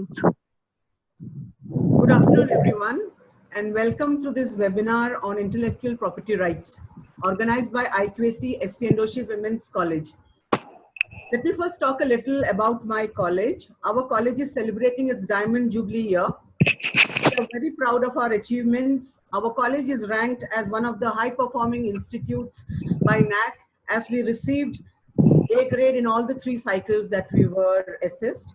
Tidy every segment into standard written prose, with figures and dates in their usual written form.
please. Good afternoon, everyone, and welcome to this webinar on intellectual property rights, organized by IQAC SP Doshi Women's College. Let me first talk a little about my college. Our college is celebrating its Diamond Jubilee year. We are very proud of our achievements. Our college is ranked as one of the high-performing institutes by NAC, as we received A grade in all the 3 cycles that we were assessed.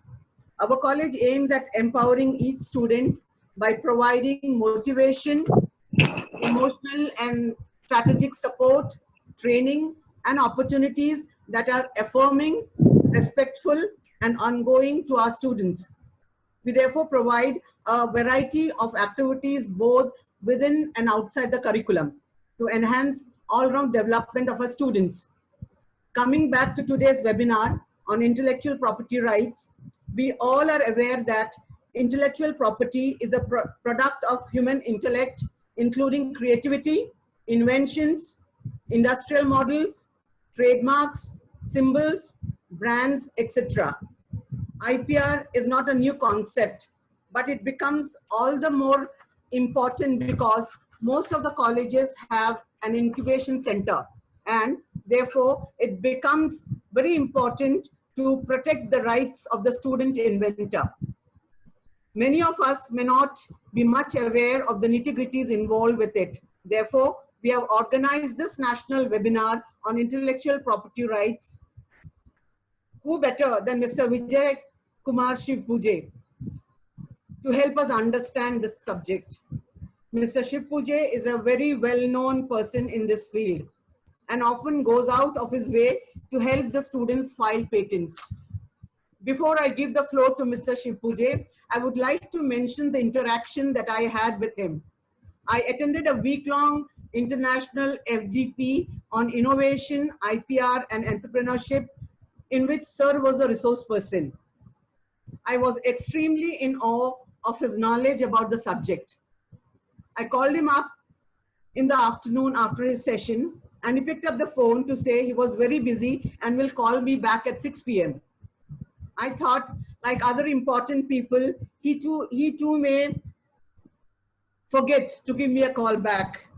Our college aims at empowering each student by providing motivation, emotional and strategic support, training, and opportunities that are affirming, respectful, and ongoing to our students. We therefore provide a variety of activities both within and outside the curriculum to enhance all-round development of our students. Coming back to today's webinar on intellectual property rights, we all are aware that intellectual property is a product of human intellect, including creativity, inventions, industrial models, trademarks, symbols, brands, etc. IPR is not a new concept, but it becomes all the more important because most of the colleges have an incubation center, and therefore it becomes very important to protect the rights of the student inventor. Many of us may not be much aware of the nitty-gritties involved with it. Therefore, we have organized this national webinar on intellectual property rights. Who better than Mr. Vijay Kumar Shivpuje to help us understand this subject? Mr. Shivpuje is a very well-known person in this field and often goes out of his way to help the students file patents. Before I give the floor to Mr. Shivpuje, I would like to mention the interaction that I had with him. I attended a week-long international FGP on innovation, IPR, and entrepreneurship, in which Sir was the resource person. I was extremely in awe of his knowledge about the subject. I called him up in the afternoon after his session, and he picked up the phone to say he was very busy and will call me back at 6 p.m. I thought, like other important people, he too may forget to give me a call back.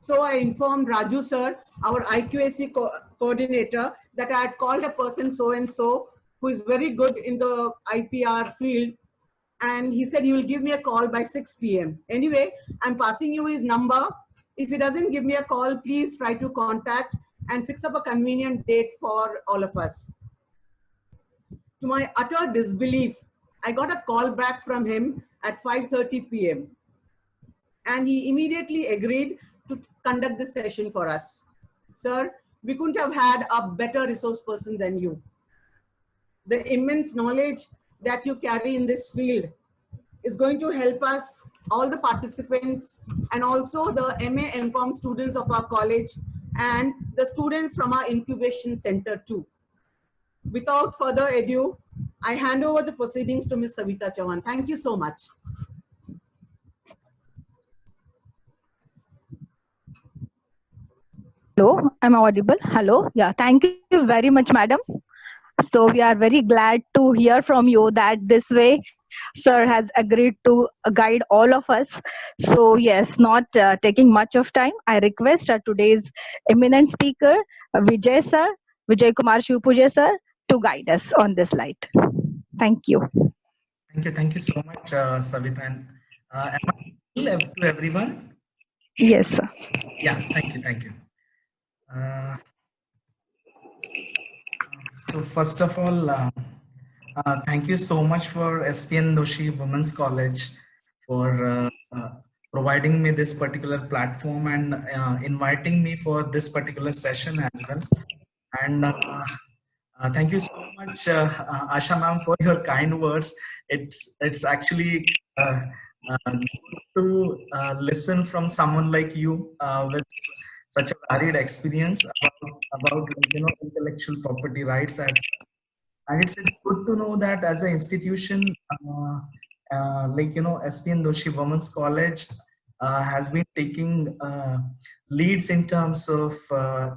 So I informed Raju sir, our IQAC coordinator, that I had called a person so-and-so who is very good in the IPR field, and he said he will give me a call by 6 p.m. Anyway, I'm passing you his number. If he doesn't give me a call, please try to contact and fix up a convenient date for all of us. To my utter disbelief, I got a call back from him at 5:30 p.m. and he immediately agreed to conduct this session for us. Sir, we couldn't have had a better resource person than you. The immense knowledge that you carry in this field is going to help us, all the participants, and also the MA MCOM students of our college and the students from our incubation center too. Without further ado, I hand over the proceedings to Ms. Savita Chauhan. Thank you so much. Hello, I'm audible. Hello. Yeah, thank you very much, madam. So we are very glad to hear from you that this way sir has agreed to guide all of us. So yes, not taking much of time, I request today's eminent speaker, Vijay sir, Vijay Kumar Shivpuje sir, to guide us on this light. Thank you. Thank you so much, Savita. And am I audible to everyone? Yes, sir. Yeah, thank you. So first of all, thank you so much for SPN Doshi Women's College for providing me this particular platform and inviting me for this particular session as well. And thank you so much, Asha ma'am, for your kind words. It's actually good to listen from someone like you with such a varied experience about intellectual property rights. And it's good to know that as an institution, SPN Doshi Women's College has been taking leads in terms of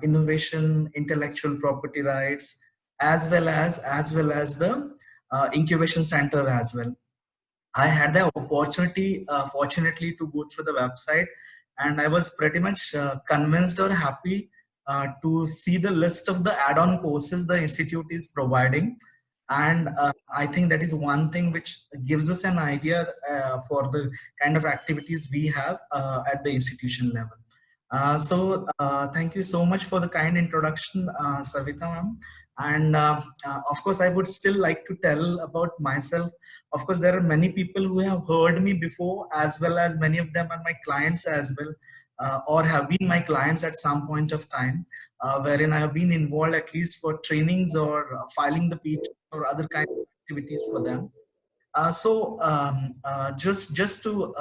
innovation, intellectual property rights, as well as the incubation center as well. I had the opportunity, fortunately, to go through the website, and I was pretty much convinced or happy to see the list of the add-on courses the institute is providing. And I think that is one thing which gives us an idea for the kind of activities we have at the institution level. Thank you so much for the kind introduction, Savita ma'am. And of course, I would still like to tell about myself. Of course, there are many people who have heard me before, as well as many of them are my clients as well, or have been my clients at some point of time, wherein I have been involved at least for trainings or filing the pitch or other kind of activities for them. Just to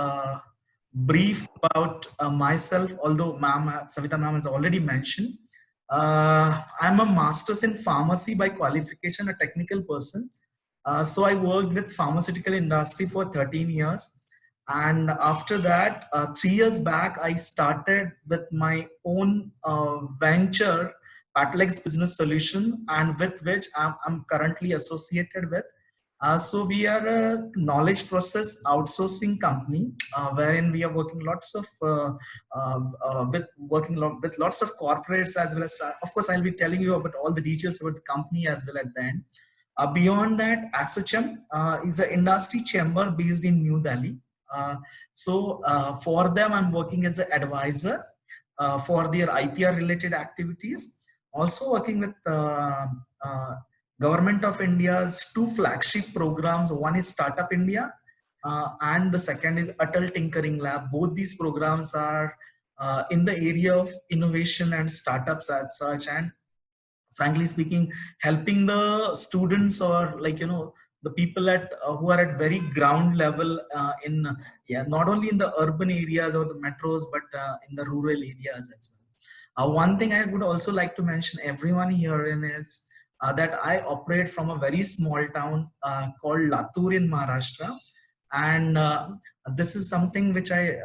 brief about myself, although Savita ma'am has already mentioned, I'm a master's in pharmacy by qualification, a technical person. So I worked with pharmaceutical industry for 13 years. And after that, 3 years back, I started with my own venture, Patlex Business Solution, and with which I'm currently associated with. So we are a knowledge process outsourcing company, wherein we are working with lots of corporates, as well as, of course, I'll be telling you about all the details about the company as well at the end. Beyond that, ASSOCHAM is an industry chamber based in New Delhi. For them, I'm working as an advisor for their IPR related activities. Also working with Government of India's 2 flagship programs. One is Startup India and the second is Atal Tinkering Lab. Both these programs are in the area of innovation and startups as such, and frankly speaking, helping the students or the people at who are at very ground level in not only in the urban areas or the metros, but in the rural areas as well. One thing I would also like to mention everyone here in is that I operate from a very small town called Latur in Maharashtra, and this is something which I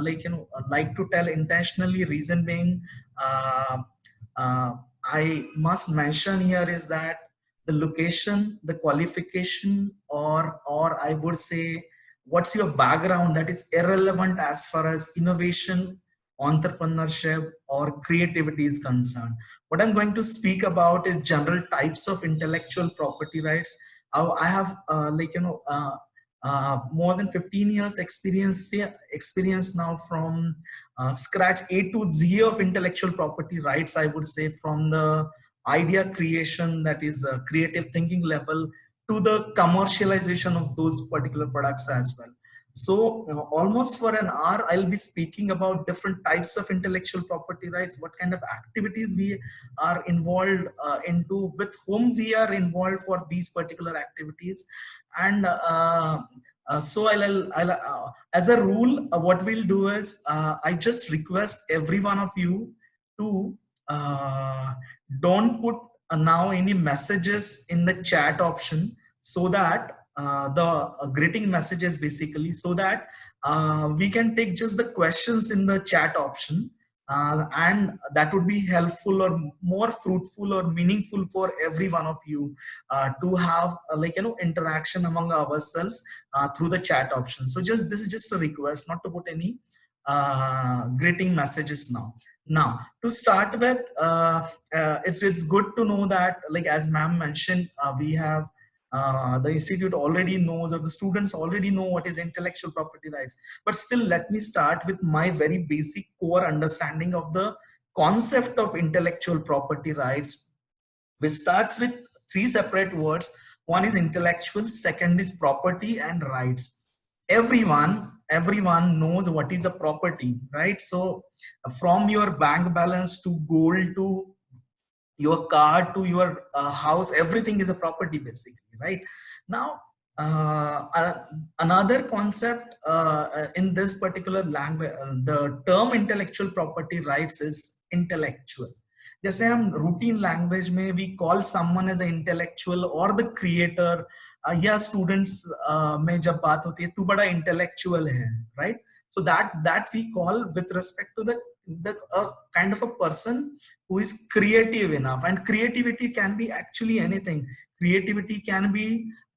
like to tell intentionally. Reason being, I must mention here is that the location, the qualification, or I would say what's your background, that is irrelevant as far as innovation, entrepreneurship, or creativity is concerned. What I'm going to speak about is general types of intellectual property rights. I have more than 15 years experience now from scratch A to Z of intellectual property rights, I would say, from the idea creation, that is creative thinking level, to the commercialization of those particular products as well. So almost for an hour, I'll be speaking about different types of intellectual property rights, what kind of activities we are involved into, with whom we are involved for these particular activities. And so as a rule, what we'll do is I just request every one of you to don't put now any messages in the chat option, so that the greeting messages basically, so that we can take just the questions in the chat option, and that would be helpful or more fruitful or meaningful for every one of you to have interaction among ourselves through the chat option. So this is just a request not to put any greeting messages now. Now to start with, it's good to know that, as ma'am mentioned, we have the institute already knows, or the students already know, what is intellectual property rights. But still, let me start with my very basic core understanding of the concept of intellectual property rights, which starts with 3 separate words. One is intellectual, second is property, and rights. Everyone knows what is a property, right? So from your bank balance to gold to your car to your house, everything is a property basically, right? Now another concept in this particular language, the term intellectual property rights is intellectual. जैसे हम routine language में we call someone as intellectual और the creator, या students में जब बात होती है तू बड़ा इंटेलेक्चुअल है, right? So that we call with respect to the kind of a person who is creative enough. And creativity can be actually anything. Creativity can be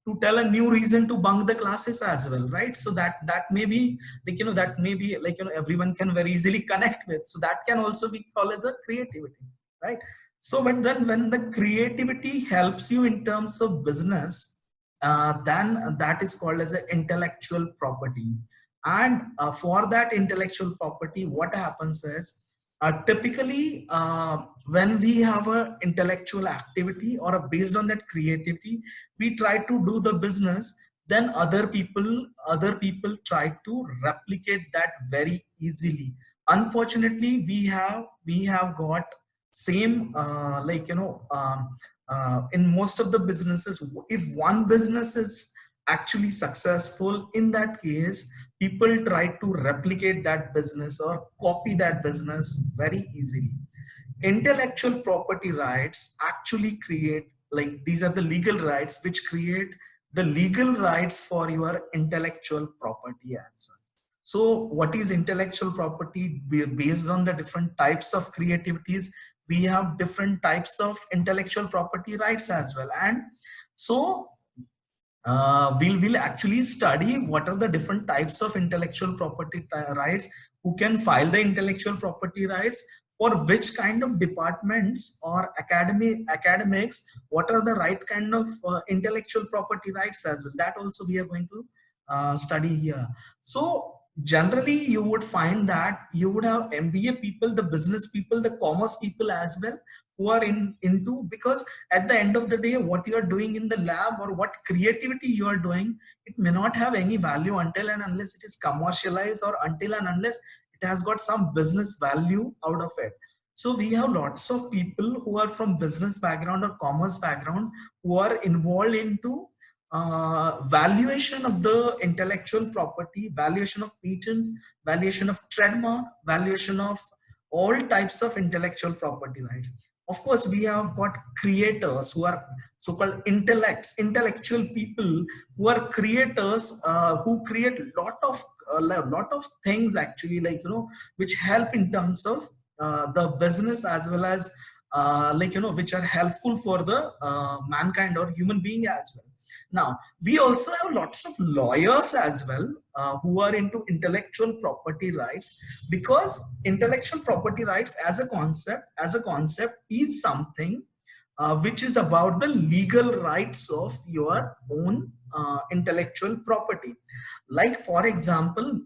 to tell a new reason to bunk the classes as well, right? So that may be like, that may be like, everyone can very easily connect with. So that can also be called as a creativity, right? So when the creativity helps you in terms of business, then that is called as an intellectual property. And for that intellectual property, what happens is, typically when we have a intellectual activity or based on that creativity, we try to do the business, then other people try to replicate that very easily. Unfortunately, we have got same in most of the businesses, if one business is actually successful, in that case people try to replicate that business or copy that business very easily. Intellectual property rights actually create, like, these are the legal rights which create the legal rights for your intellectual property as such. So what is intellectual property? Based on the different types of creativities, we have different types of intellectual property rights as well. And so we'll actually study what are the different types of intellectual property rights, who can file the intellectual property rights, for which kind of departments or academics, what are the right kind of intellectual property rights as well. That also we are going to study here. So generally you would find that you would have MBA people, the business people, the commerce people as well, who are into, because at the end of the day, what you are doing in the lab or what creativity you are doing, it may not have any value until and unless it is commercialized, or until and unless it has got some business value out of it. So we have lots of people who are from business background or commerce background who are involved into valuation of the intellectual property, valuation of patents, valuation of trademark, valuation of all types of intellectual property rights. Of course, we have got creators who are so-called intellectual people who are creators, who create lot of things actually, like, which help in terms of the business, as well as which are helpful for the mankind or human being as well. Now, we also have lots of lawyers as well who are into intellectual property rights, because intellectual property rights as a concept is something which is about the legal rights of your own intellectual property. Like for example,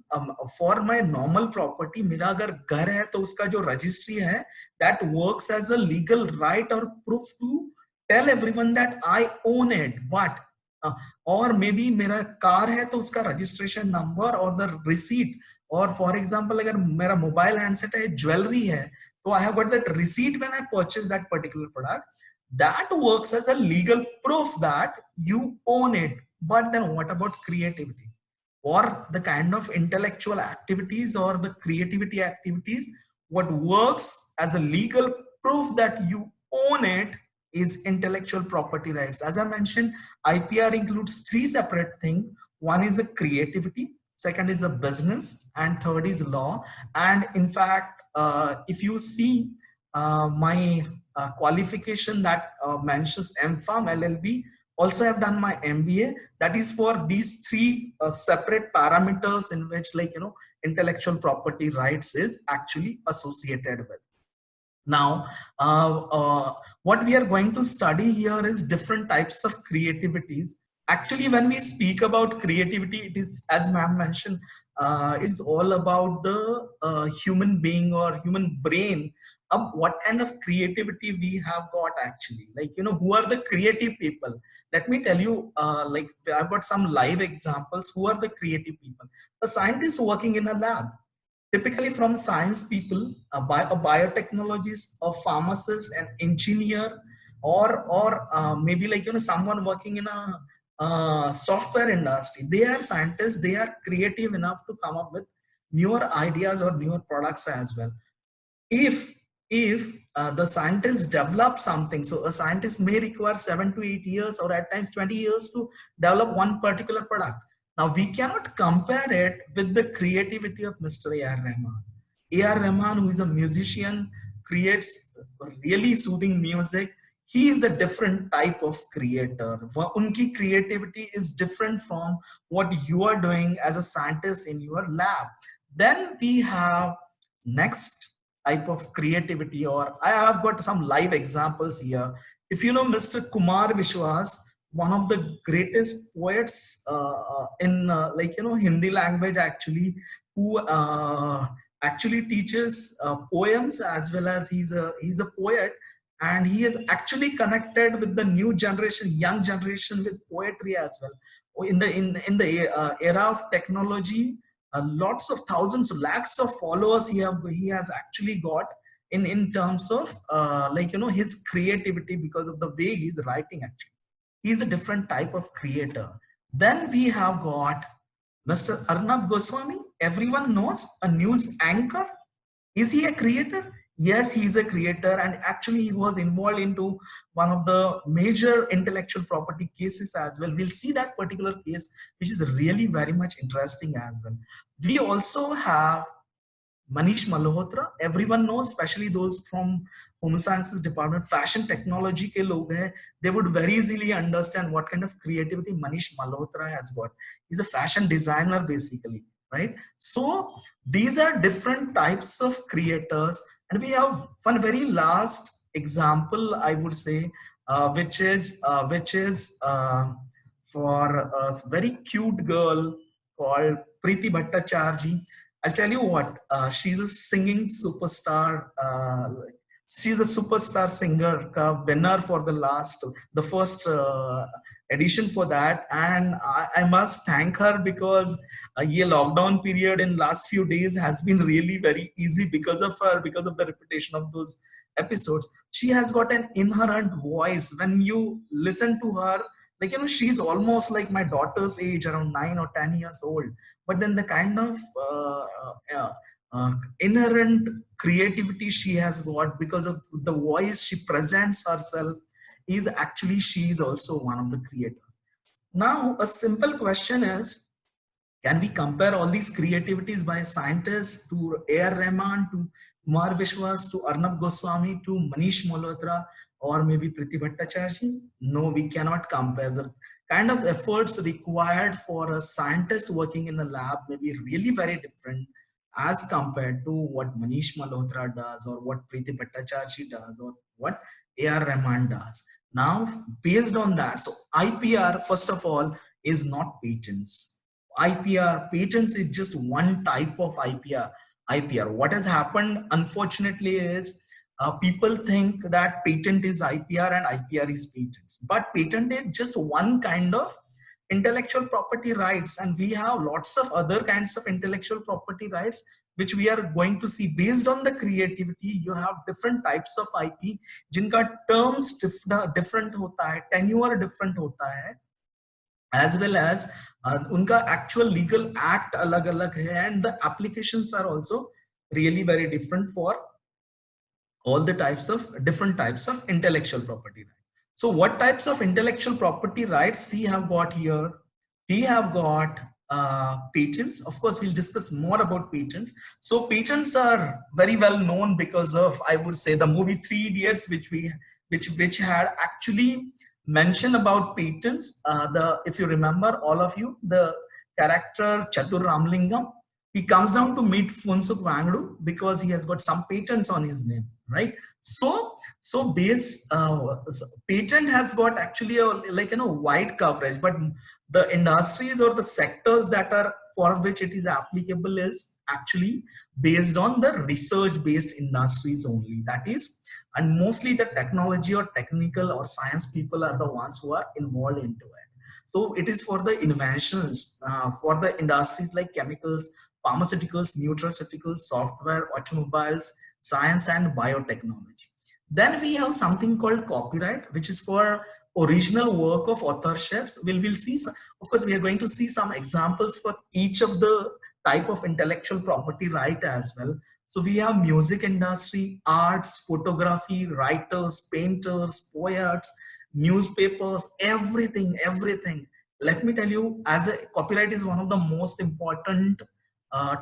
for my normal property, मेरा अगर घर है तो उसका जो registry है, that works as a legal right or proof to tell everyone that I own it. But or maybe मेरा car है तो उसका registration number or the receipt, or for example अगर मेरा mobile handset है, jewelry है, तो I have got that receipt when I purchased that particular product. That works as a legal proof that you own it. But then what about creativity, or the kind of intellectual activities or the creativity activities? What works as a legal proof that you own it is intellectual property rights. As I mentioned, IPR includes three separate things. One is a creativity, second is a business, and third is law. And in fact, if you see my qualification that mentions MPharm LLB, also have done my MBA, that is for these three separate parameters in which, like, intellectual property rights is actually associated with. Now, what we are going to study here is different types of creativities. Actually, when we speak about creativity, it is, as ma'am mentioned, it's all about the human being or human brain. What kind of creativity we have got actually, like, who are the creative people? Let me tell you, like, I've got some live examples. Who are the creative people? A scientist working in a lab, typically from science people, a biotechnologist, a pharmacist, an engineer, or maybe, like, someone working in a software industry. They are scientists. They are creative enough to come up with newer ideas or newer products as well. If the scientists develop something, so a scientist may require 7 to 8 years or at times 20 years to develop one particular product. Now, we cannot compare it with the creativity of Mr. A.R. Rahman. A.R. Rahman, who is a musician, creates really soothing music. he is a different type of creator. Unki creativity is different from what you are doing as a scientist in your lab. Then we have next type of creativity, or I have got some live examples here. If you know Mr. Kumar Vishwas, one of the greatest poets in like Hindi language actually, who actually teaches poems, as well as he's a poet, and he is actually connected with the new generation, young generation, with poetry as well. In the era of technology, lots of thousands, lakhs of followers he has actually got in terms of his creativity, because of the way he's writing. Actually, he's a different type of creator. Then we have got Mr. Arnab Goswami. Everyone knows, a news anchor. Is he a creator? Yes, he's a creator, and actually he was involved into one of the major intellectual property cases as well. We'll see that particular case, which is really very much interesting as well. We also have Manish Malhotra. Everyone knows, especially those from Home Sciences department, fashion technology ke log hai, they would very easily understand what kind of creativity Manish Malhotra has got. He's a fashion designer basically, right? So these are different types of creators, and we have one very last example, I would say, which is for a very cute girl called Preeti Bhattacharjee. I'll tell you what, she's a singing superstar. She's a superstar singer, winner for the first edition for that. And I must thank her, because ye lockdown period in last few days has been really very easy because of her, because of the repetition of those episodes. She has got an inherent voice. When you listen to her, she's almost like my daughter's age, around 9 or 10 years old. But then the kind of inherent creativity she has got, because of the voice she presents herself, is actually she is also one of the creators. Now, a simple question is, can we compare all these creativities by scientists to A.R. Rahman, to Kumar Vishwas, to Arnab Goswami, to Manish Malhotra, or maybe Preeti Bhattacharjee? No, we cannot compare. The kind of efforts required for a scientist working in a lab may be really very different as compared to what Manish Malhotra does, or what Preeti Bhattacharjee does, or what A.R. Rahman does. Now, based on that, so IPR, first of all, is not patents. IPR, patents is just one type of IPR. What has happened, unfortunately, is people think that patent is IPR and IPR is patents. But patent is just one kind of intellectual property rights, and we have lots of other kinds of intellectual property rights which we are going to see. Based on the creativity, you have different types of IP जिनका terms different होता है, tenure different होता है, as well as उनका actual legal act अलग-अलग है, and the applications are also really very different for all the different types of intellectual property rights. So what types of intellectual property rights we have got here? We have got patents. Of course, we'll discuss more about patents. So patents are very well known because of, I would say, the movie Three Idiots, which had actually mentioned about patents. If you remember, all of you, the character Chatur Ramlingam, he comes down to meet Funsuk Wangdu because he has got some patents on his name, right? So patent has got actually a wide coverage, but the industries or the sectors that are for which it is applicable is actually based on the research-based industries only. That is, and mostly the technology or technical or science people are the ones who are involved into it. So it is for the inventions, for the industries like chemicals, pharmaceuticals, nutraceuticals, software, automobiles, science and biotechnology. Then we have something called copyright, which is for original work of authorships. We'll see, of course, we are going to see some examples for each of the type of intellectual property right as well. So we have music industry, arts, photography, writers, painters, poets, newspapers, everything. Let me tell you, as a copyright is one of the most important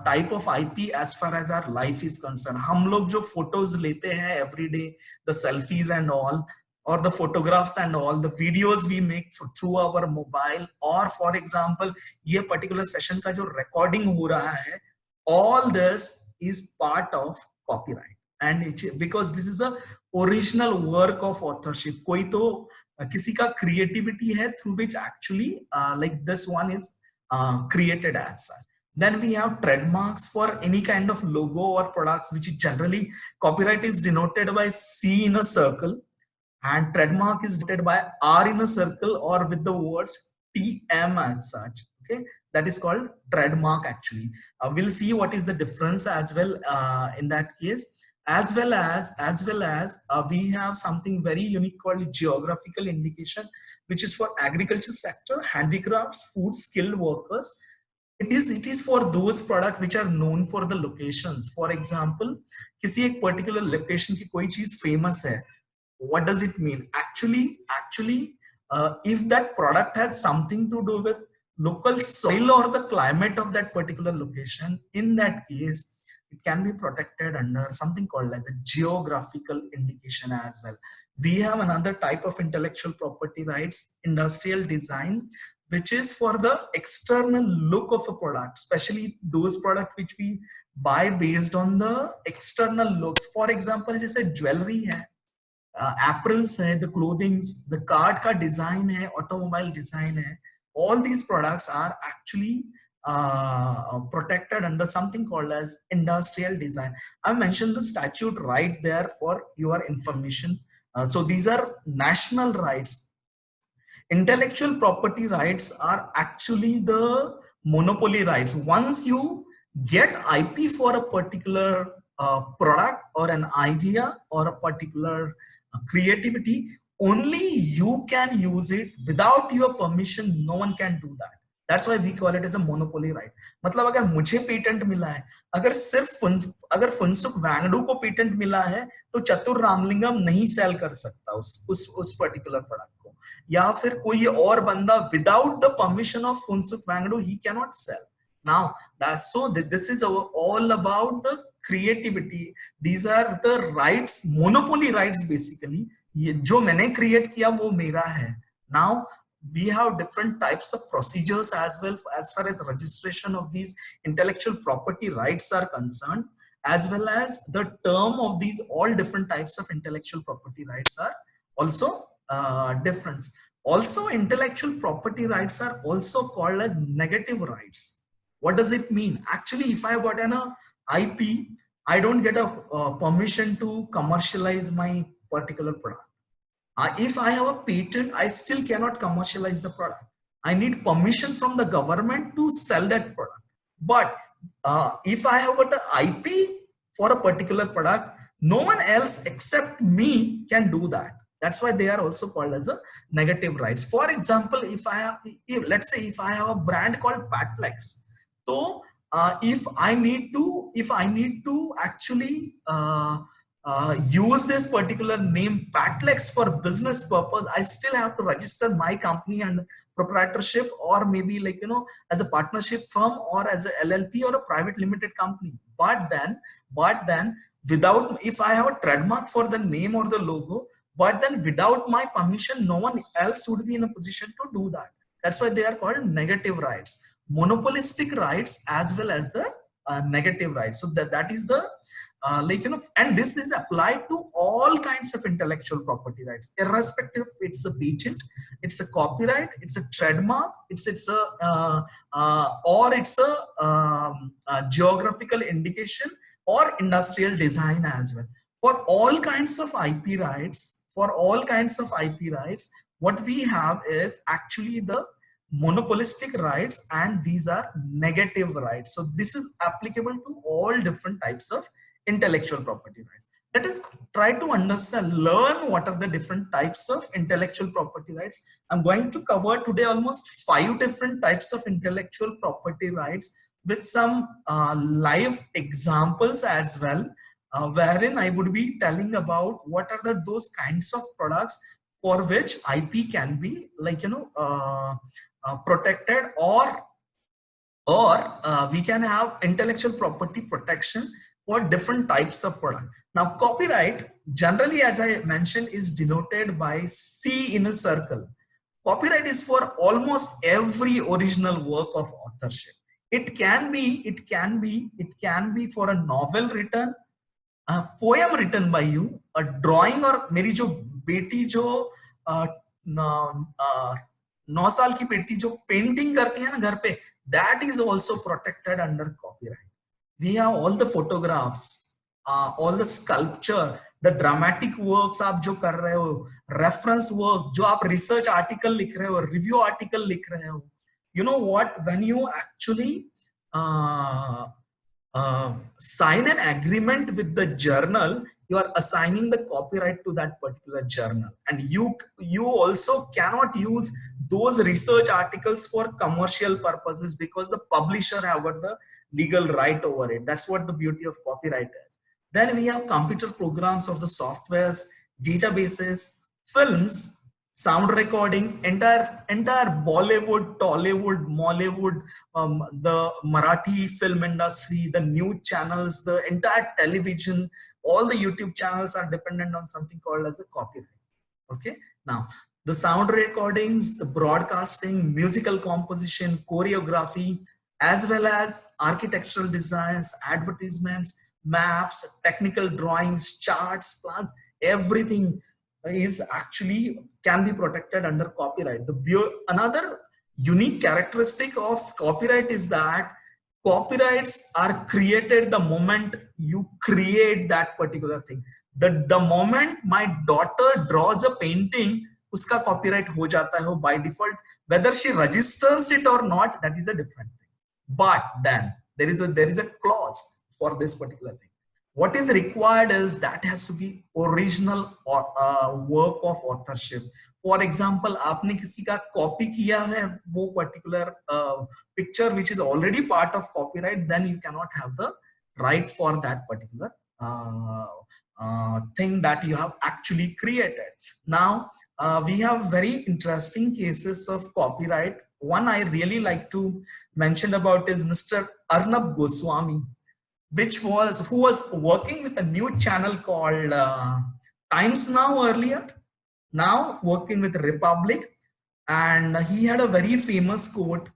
type of IP as far as our life is concerned. हम लोग जो photos लेते हैं every day, the selfies and all, or the photographs and all the videos we make through our mobile, or for example ये particular session का जो recording हो रहा है, all this is part of copyright. And because this is a original work of authorship, कोई तो किसी का creativity है through which actually like this one is created as such. Then we have trademarks for any kind of logo or products, which generally copyright is denoted by C in a circle, and trademark is denoted by R in a circle or with the words TM as such. Okay, that is called trademark actually. We'll see what is the difference as well in that case. As well as we have something very unique called geographical indication, which is for agriculture sector, handicrafts, food, skilled workers. It is for those products which are known for the locations. For example, किसी एक particular location की कोई चीज famous है. What does it mean? Actually, if that product has something to do with local soil or the climate of that particular location, in that case, it can be protected under something called as a geographical indication as well. We have another type of intellectual property rights, industrial design, which is for the external look of a product, especially those products which we buy based on the external looks. For example, जैसे jewelry है, apparels है, the clothing, the card का design है, automobile design है, all these products are actually protected under something called as industrial design. I mentioned the statute right there for your information. So these are national rights. Intellectual property rights are actually the monopoly rights. Once you get IP for a particular product or an idea or a particular creativity, only you can use it. Without your permission, no one can do that. That's why we call it as a monopoly right. मतलब अगर मुझे patent मिला है, अगर फुनसुक वांगडू को patent मिला है, तो चतुर रामलिंगम नहीं सेल कर सकता उस पर्टिकुलर प्रोडक्ट को, या फिर कोई और बंदा without the permission of Phunsukh Wangdu ही can not sell. Now that's so this is all about the creativity. These are the rights, monopoly rights basically. ये जो मैंने create किया वो मेरा है. Now we have different types of procedures as well as far as registration of these intellectual property rights are concerned, as well as the term of these all different types of intellectual property rights are also different. Also, intellectual property rights are also called as negative rights. What does it mean? Actually, if I got an IP, I don't get a permission to commercialize my particular product. If I have a patent, I still cannot commercialize the product. I need permission from the government to sell that product. But if I have got an IP for a particular product, no one else except me can do that. That's why they are also called as a negative rights. For example, let's say if I have a brand called Patplex, so if I need to actually use this particular name Patplex for business purpose, I still have to register my company and proprietorship, or maybe as a partnership firm or as a LLP or a private limited company. But then if I have a trademark for the name or the logo, but then without my permission, no one else would be in a position to do that. That's why they are called negative rights, monopolistic rights as well as the negative rights. So that is the and this is applied to all kinds of intellectual property rights, irrespective if it's a patent, it's a copyright, it's a trademark, it's a geographical indication or industrial design as well. For all kinds of IP rights, what we have is actually the monopolistic rights, and these are negative rights. So this is applicable to all different types of intellectual property rights. Let us try to learn what are the different types of intellectual property rights. I'm going to cover today almost 5 different types of intellectual property rights with some live examples as well, wherein I would be telling about what are those kinds of products for which IP can be protected or or we can have intellectual property protection for different types of product. Now copyright generally, as I mentioned, is denoted by C in a circle. Copyright is for almost every original work of authorship. It can be for a novel written, a poem written by you, a drawing, और मेरी जो बेटी जो 9 साल की बेटी जो painting करती है ना घर पे, that is also protected under copyright. We have all the photographs, all the sculpture, the dramatic works आप जो कर रहे हो, reference work जो आप research article लिख रहे हो, review article लिख रहे हो, you know what, when you actually sign an agreement with the journal, you are assigning the copyright to that particular journal, and you also cannot use those research articles for commercial purposes because the publisher have got the legal right over it. That's what the beauty of copyright is. Then we have computer programs or the softwares, databases, films, sound recordings, entire Bollywood, Tollywood, Mollywood, the Marathi film industry, the news channels, the entire television, all the YouTube channels are dependent on something called as a copyright. Okay, now the sound recordings, the broadcasting, musical composition, choreography, as well as architectural designs, advertisements, maps, technical drawings, charts, plans, everything is actually can be protected under copyright. Another unique characteristic of copyright is that copyrights are created the moment you create that particular thing. The moment my daughter draws a painting, uska copyright ho jata hai by default. Whether she registers it or not, that is a different thing. But then there is a clause for this particular thing. What is required is that has to be original work of authorship. For example, आपने किसी का copy किया है वो particular picture which is already part of copyright, then you cannot have the right for that particular thing that you have actually created. Now we have very interesting cases of copyright. One I really like to mention about is Mr. Arnab Goswami, who was working with a new channel called Times Now earlier, now working with Republic, and he had a very famous quote,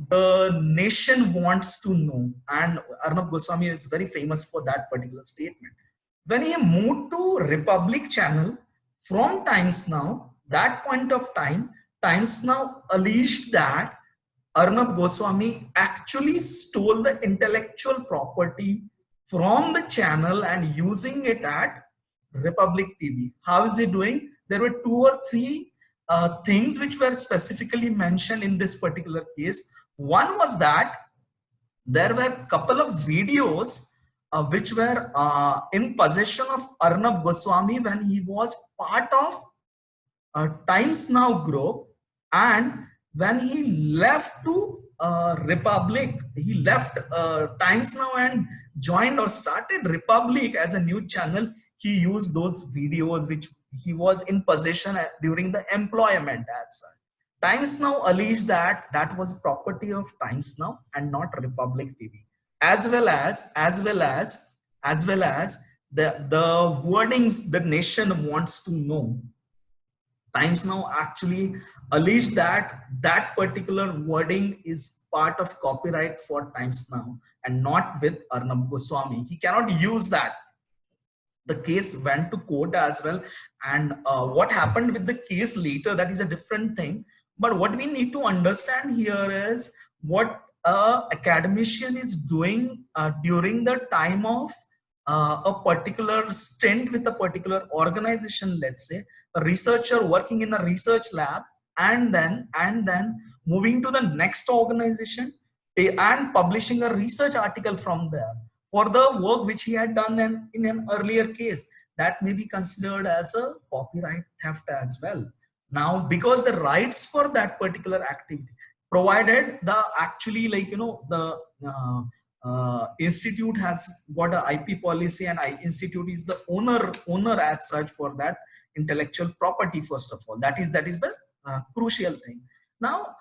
"The nation wants to know," and Arnab Goswami is very famous for that particular statement. When he moved to Republic channel from Times Now, that point of time, Times Now alleged that Arnab Goswami actually stole the intellectual property from the channel and using it at Republic TV. How is he doing? There were 2 or 3 things which were specifically mentioned in this particular case. One was that there were a couple of videos which were in possession of Arnab Goswami when he was part of Times Now group, and when he left to Republic, he left Times Now and joined or started Republic as a new channel. He used those videos which he was in possession during the employment as such. Times Now alleged that that was property of Times Now and not Republic TV, as well as the wordings the nation wants to know. Times Now actually alleged that that particular wording is part of copyright for Times Now and not with Arnab Goswami. He cannot use that. The case went to court as well, and what happened with the case later, that is a different thing. But what we need to understand here is what an academician is doing during the time of a particular stint with a particular organization. Let's say a researcher working in a research lab and then moving to the next organization and publishing a research article from there for the work which he had done in an earlier case. That may be considered as a copyright theft as well. Now, because the rights for that particular activity, provided the actually, like, you know, the institute has got an IP policy, and institute is the owner as such for that intellectual property. First of all, that is the crucial thing. Now,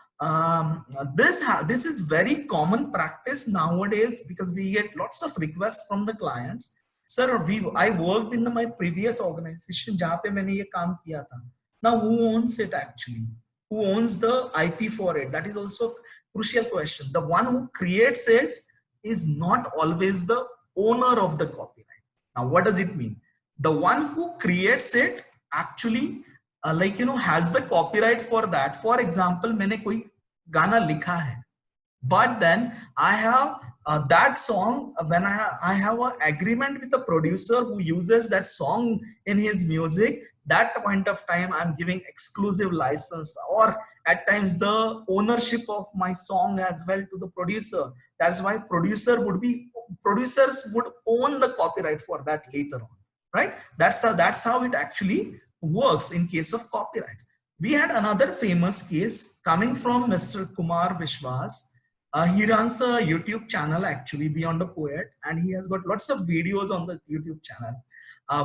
this is very common practice nowadays, because we get lots of requests from the clients. Sir, I worked in my previous organization जहाँ पे मैंने ये काम किया था. Now who owns it actually? Who owns the IP for it? That is also a crucial question. The one who creates it is not always the owner of the copyright. Now what does it mean? The one who creates it actually has the copyright for that. For example, मैंने कोई गाना लिखा है, but then I have that song, when I have an agreement with the producer who uses that song in his music, that point of time I'm giving exclusive license, or at times the ownership of my song as well to the producer. That's why producers would own the copyright for that later on, right? That's how it actually works in case of copyright. We had another famous case coming from Mr. Kumar Vishwas. He runs a YouTube channel actually, Beyond a Poet, and he has got lots of videos on the YouTube channel.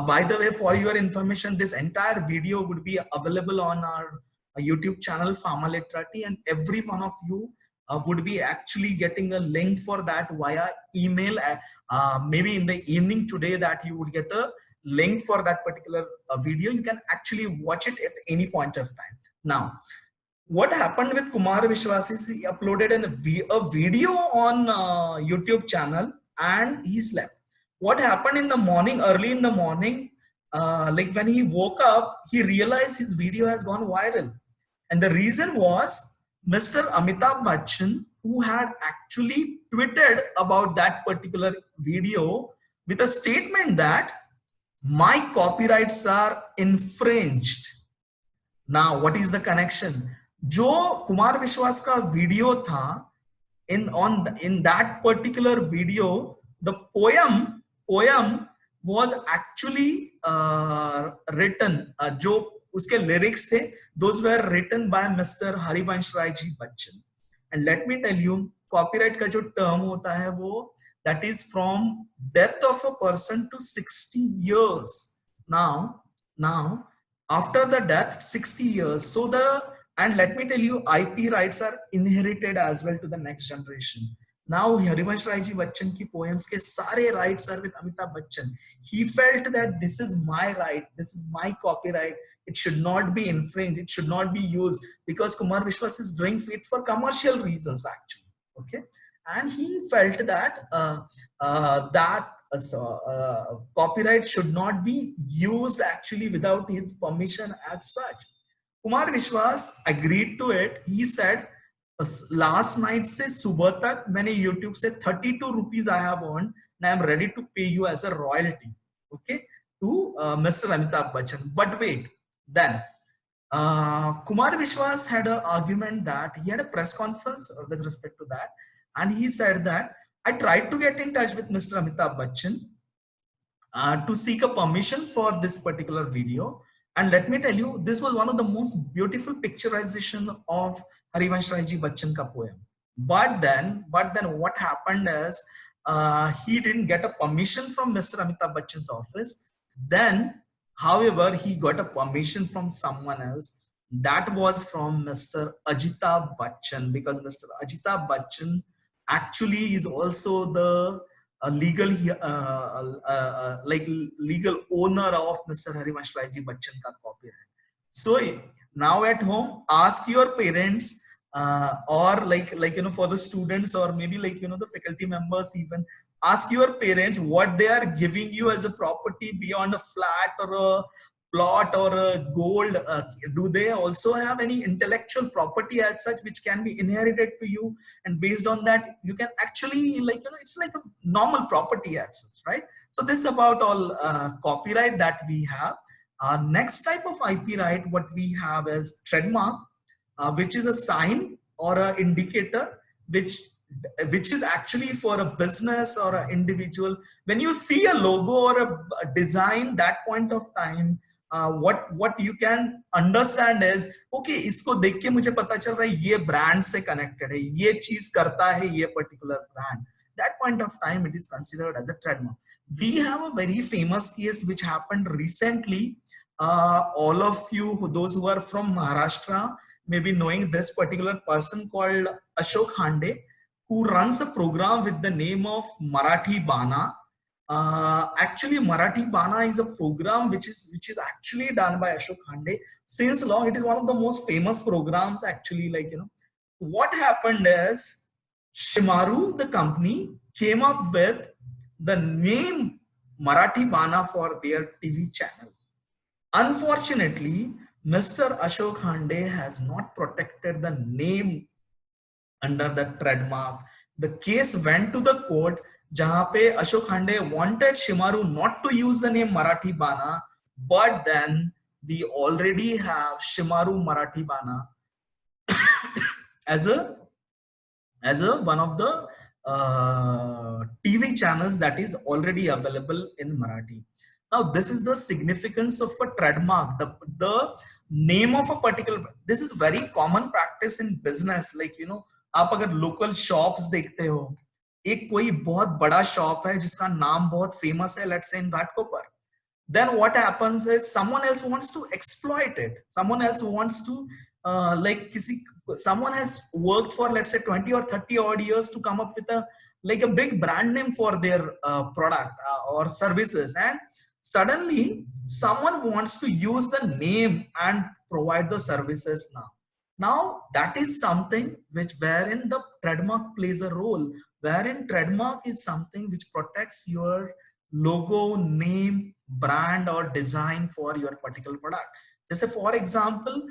By the way, for your information, this entire video would be available on our YouTube channel, Pharma Literati, and every one of you would be actually getting a link for that via email. Maybe in the evening today that you would get a link for that particular video. You can actually watch it at any point of time. Now, what happened with Kumar Vishwas is he uploaded a video on YouTube channel and he slept. What happened in the morning, early in the morning, like when he woke up, he realized his video has gone viral. And the reason was Mr. Amitabh Bachchan, who had actually tweeted about that particular video with a statement that my copyrights are infringed. Now, what is the connection? जो कुमार विश्वास का video था, in that particular video, the poem was actually written. जो उसके lyrics थे, those were written by Mr. Harivansh Rai Ji Bachchan. And let me tell you, copyright का जो term होता है वो, that is from death of a person to 60 years. Now, after the death, 60 years. So and let me tell you, IP rights are inherited as well to the next generation. Now, Harivansh Rai Ji Bachchan ki poems ke sare rights are with Amitabh Bachchan. He felt that this is my right, this is my copyright. It should not be infringed. It should not be used, because Kumar Vishwas is doing it for commercial reasons actually. Okay. And he felt that copyright should not be used actually without his permission as such. Kumar Vishwas agreed to it. He said, last night se subah tak maine YouTube se 32 rupees I have earned and I am ready to pay you as a royalty, okay, to Mr. Amitabh Bachchan. But wait, then Kumar Vishwas had an argument that he had a press conference with respect to that. And he said that I tried to get in touch with Mr. Amitabh Bachchan to seek a permission for this particular video. And let me tell you, this was one of the most beautiful picturization of Harivansh Rai Ji Bachchan ka poem. But then what happened is he didn't get a permission from Mr. Amitabh Bachchan's office. Then, however, he got a permission from someone else. That was from Mr. Ajitabh Bachchan, because Mr. Ajitabh Bachchan actually is also the legal owner of Mr. Harivansh Rai Ji Bachchan ka copyright. So now at home, ask your parents or for the students, or maybe the faculty members, even ask your parents what they are giving you as a property beyond a flat or a plot or a gold. Do they also have any intellectual property as such which can be inherited to you, and based on that you can actually it's like a normal property as such, right? So this is about all copyright that we have. Next type of IP right what we have is trademark, which is a sign or an indicator which is actually for a business or an individual. When you see a logo or a design, that point of time what you can understand is, okay, इसको देख के मुझे पता चल रहा है ये brand से connected है, ये चीज करता है ये particular brand. That point of time it is considered as a trademark. We have a very famous case which happened recently. All of you, those who are from Maharashtra, maybe knowing this particular person called Ashok Hande, who runs a program with the name of Marathi Bana. Actually, Marathi Bana is a program which is actually done by Ashok Hande. Since long, it is one of the most famous programs. Actually, like, you know, what happened is Shimaru, the company, came up with the name Marathi Bana for their TV channel. Unfortunately, Mr. Ashok Hande has not protected the name under the trademark. The case went to the court, jahan pe Ashok Hande wanted Shimaru not to use the name Marathi Bana, but then we already have Shimaru Marathi Bana as a one of the TV channels that is already available in Marathi. Now, this is the significance of a trademark. The name of a particular, this is very common practice in business. Like, you know, आप अगर local shops देखते हो, एक कोई बहुत बड़ा shop है जिसका नाम बहुत famous है, let's say in Ghatkopar. Then what happens is someone else wants to exploit it. Someone else wants to someone has worked for, let's say, 20 or 30 odd years to come up with a big brand name for their product or services, and suddenly someone wants to use the name and provide the services now that is something wherein the trademark plays a role, wherein trademark is something which protects your logo, name, brand or design for your particular product. जैसे for example,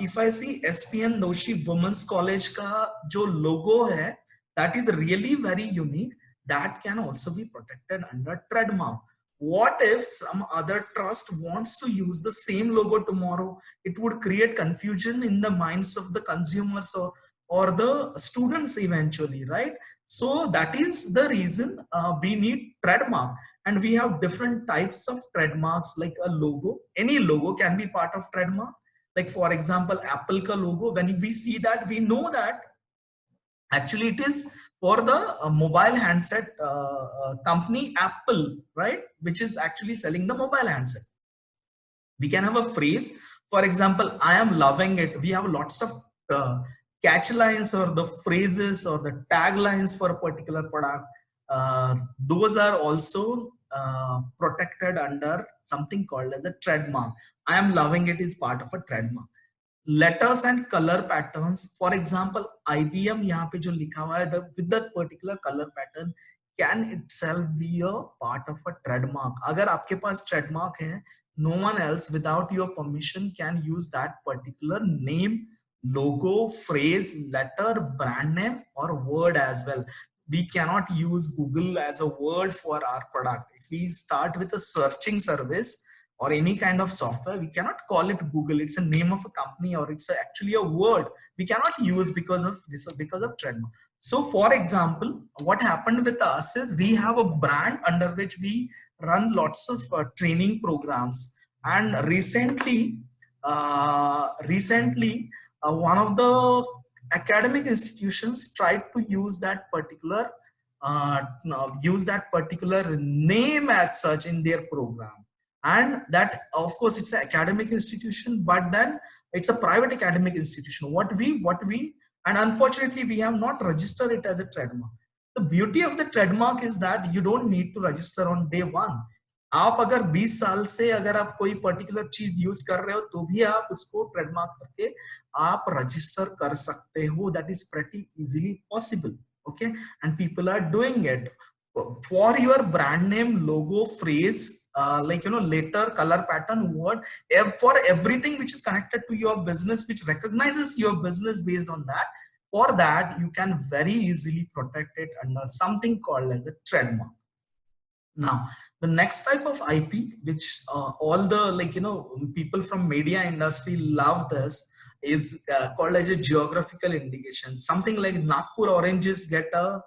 if I see SPN Doshi Women's College का जो logo है, that is really very unique, that can also be protected under trademark. What if some other trust wants to use the same logo tomorrow? It would create confusion in the minds of the consumers or the students eventually, right? So that is the reason we need trademark, and we have different types of trademarks. Like a logo, any logo can be part of trademark. Like for example, Apple ka logo, when we see that, we know that actually it is for the mobile handset company Apple, right? Which is actually selling the mobile handset. We can have a phrase, for example, I am loving it. We have lots of catch lines or the phrases or the taglines for a particular product. Those are also protected under something called as a trademark. I am loving it is part of a trademark. Letters and color patterns, for example, IBM यहाँ पे जो लिखा हुआ है with that particular color pattern can itself be a part of a trademark. अगर आपके पास trademark है, no one else without your permission can use that particular name, logo, phrase, letter, brand name or word as well. We cannot use Google as a word for our product. If we start with a searching service or any kind of software, we cannot call it Google. It's a name of a company or it's actually a word we cannot use because of this, because of trademark. So for example, what happened with us is we have a brand under which we run lots of training programs, and recently one of the academic institutions tried to use that particular name as such in their program. And that, of course, it's an academic institution, but then it's a private academic institution. And unfortunately, we have not registered it as a trademark. The beauty of the trademark is that you don't need to register on day one. आप अगर 20 साल से अगर आप कोई particular चीज use कर रहे हो तो भी आप उसको ट्रेडमार्क करके आप रजिस्टर कर सकते हो. That is pretty easily possible. Okay, and people are doing it for your brand name, logo, phrase, letter, color pattern, word, for everything which is connected to your business, which recognizes your business based on that. For that, you can very easily protect it under something called as a trademark. Now, the next type of IP, which all the people from media industry love this, is called as a geographical indication. Something like Nagpur oranges get a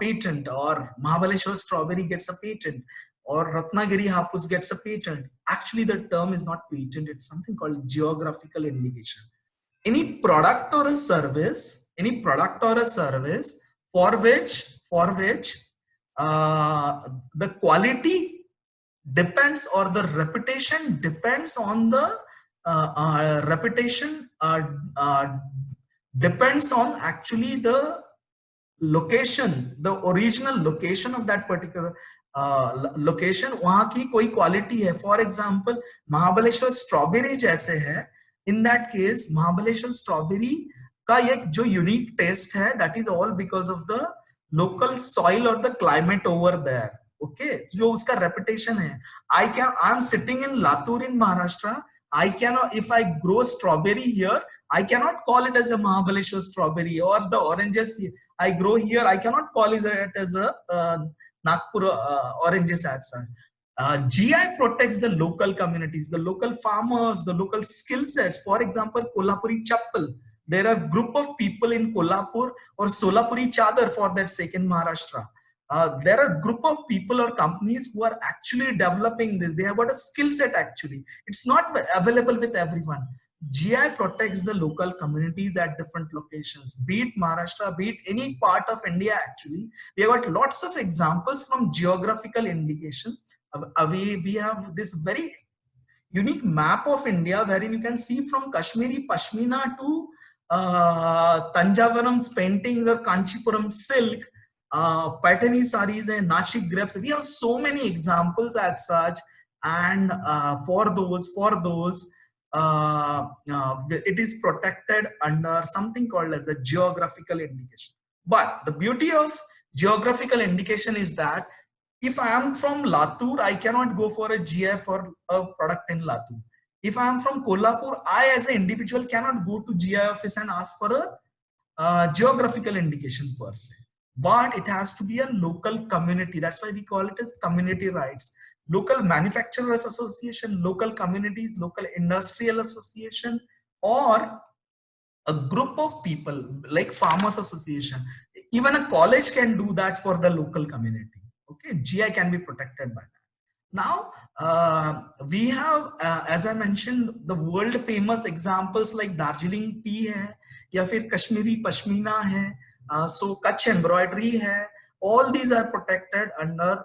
patent, or Mahabaleshwar strawberry gets a patent, or Ratnagiri hapus gets a patent. Actually, the term is not patent; it's something called geographical indication. Any product or a service for which the quality depends or the reputation depends on the reputation depends on actually the location, the original location of that particular location. वहां की कोई quality है. For example Mahabaleshwar strawberry जैसे है, in that case Mahabaleshwar strawberry का एक जो unique taste है, that is all because of the local soil और the climate over there. Okay, जो उसका रेपुटेशन है. I am sitting in Latur in Maharashtra. I cannot, if I grow strawberry here, I cannot call it as a Mahabaleshwar strawberry, or the oranges I grow here, I cannot call it as a Nagpur oranges as such. GI protects the local communities, the local farmers, the local skill sets. For example, Kolhapuri chappal. There are group of people in Kolhapur or Solapuri chadar for that sake in Maharashtra. There are a group of people or companies who are actually developing this. They have got a skill set actually. It's not available with everyone. GI protects the local communities at different locations, be it Maharashtra, be it any part of India actually. We have got lots of examples from geographical indication. We have this very unique map of India wherein you can see from Kashmiri Pashmina to Tanjavaram's paintings or Kanchipuram silk, Patani saris and Nashik grapes. We have so many examples as such, and for those it is protected under something called as a geographical indication. But the beauty of geographical indication is that if I am from Latur, I cannot go for a GI for a product in Latur. If I am from Kolhapur, I as an individual cannot go to GI office and ask for a geographical indication per se. But it has to be a local community. That's why we call it as community rights. Local manufacturers association, local communities, local industrial association, or a group of people like farmers association. Even a college can do that for the local community. Okay, GI can be protected by that. Now we have, as I mentioned, the world famous examples like Darjeeling tea hai, ya fir Kashmiri Pashmina hai. So Kutch embroidery hai. All these are protected under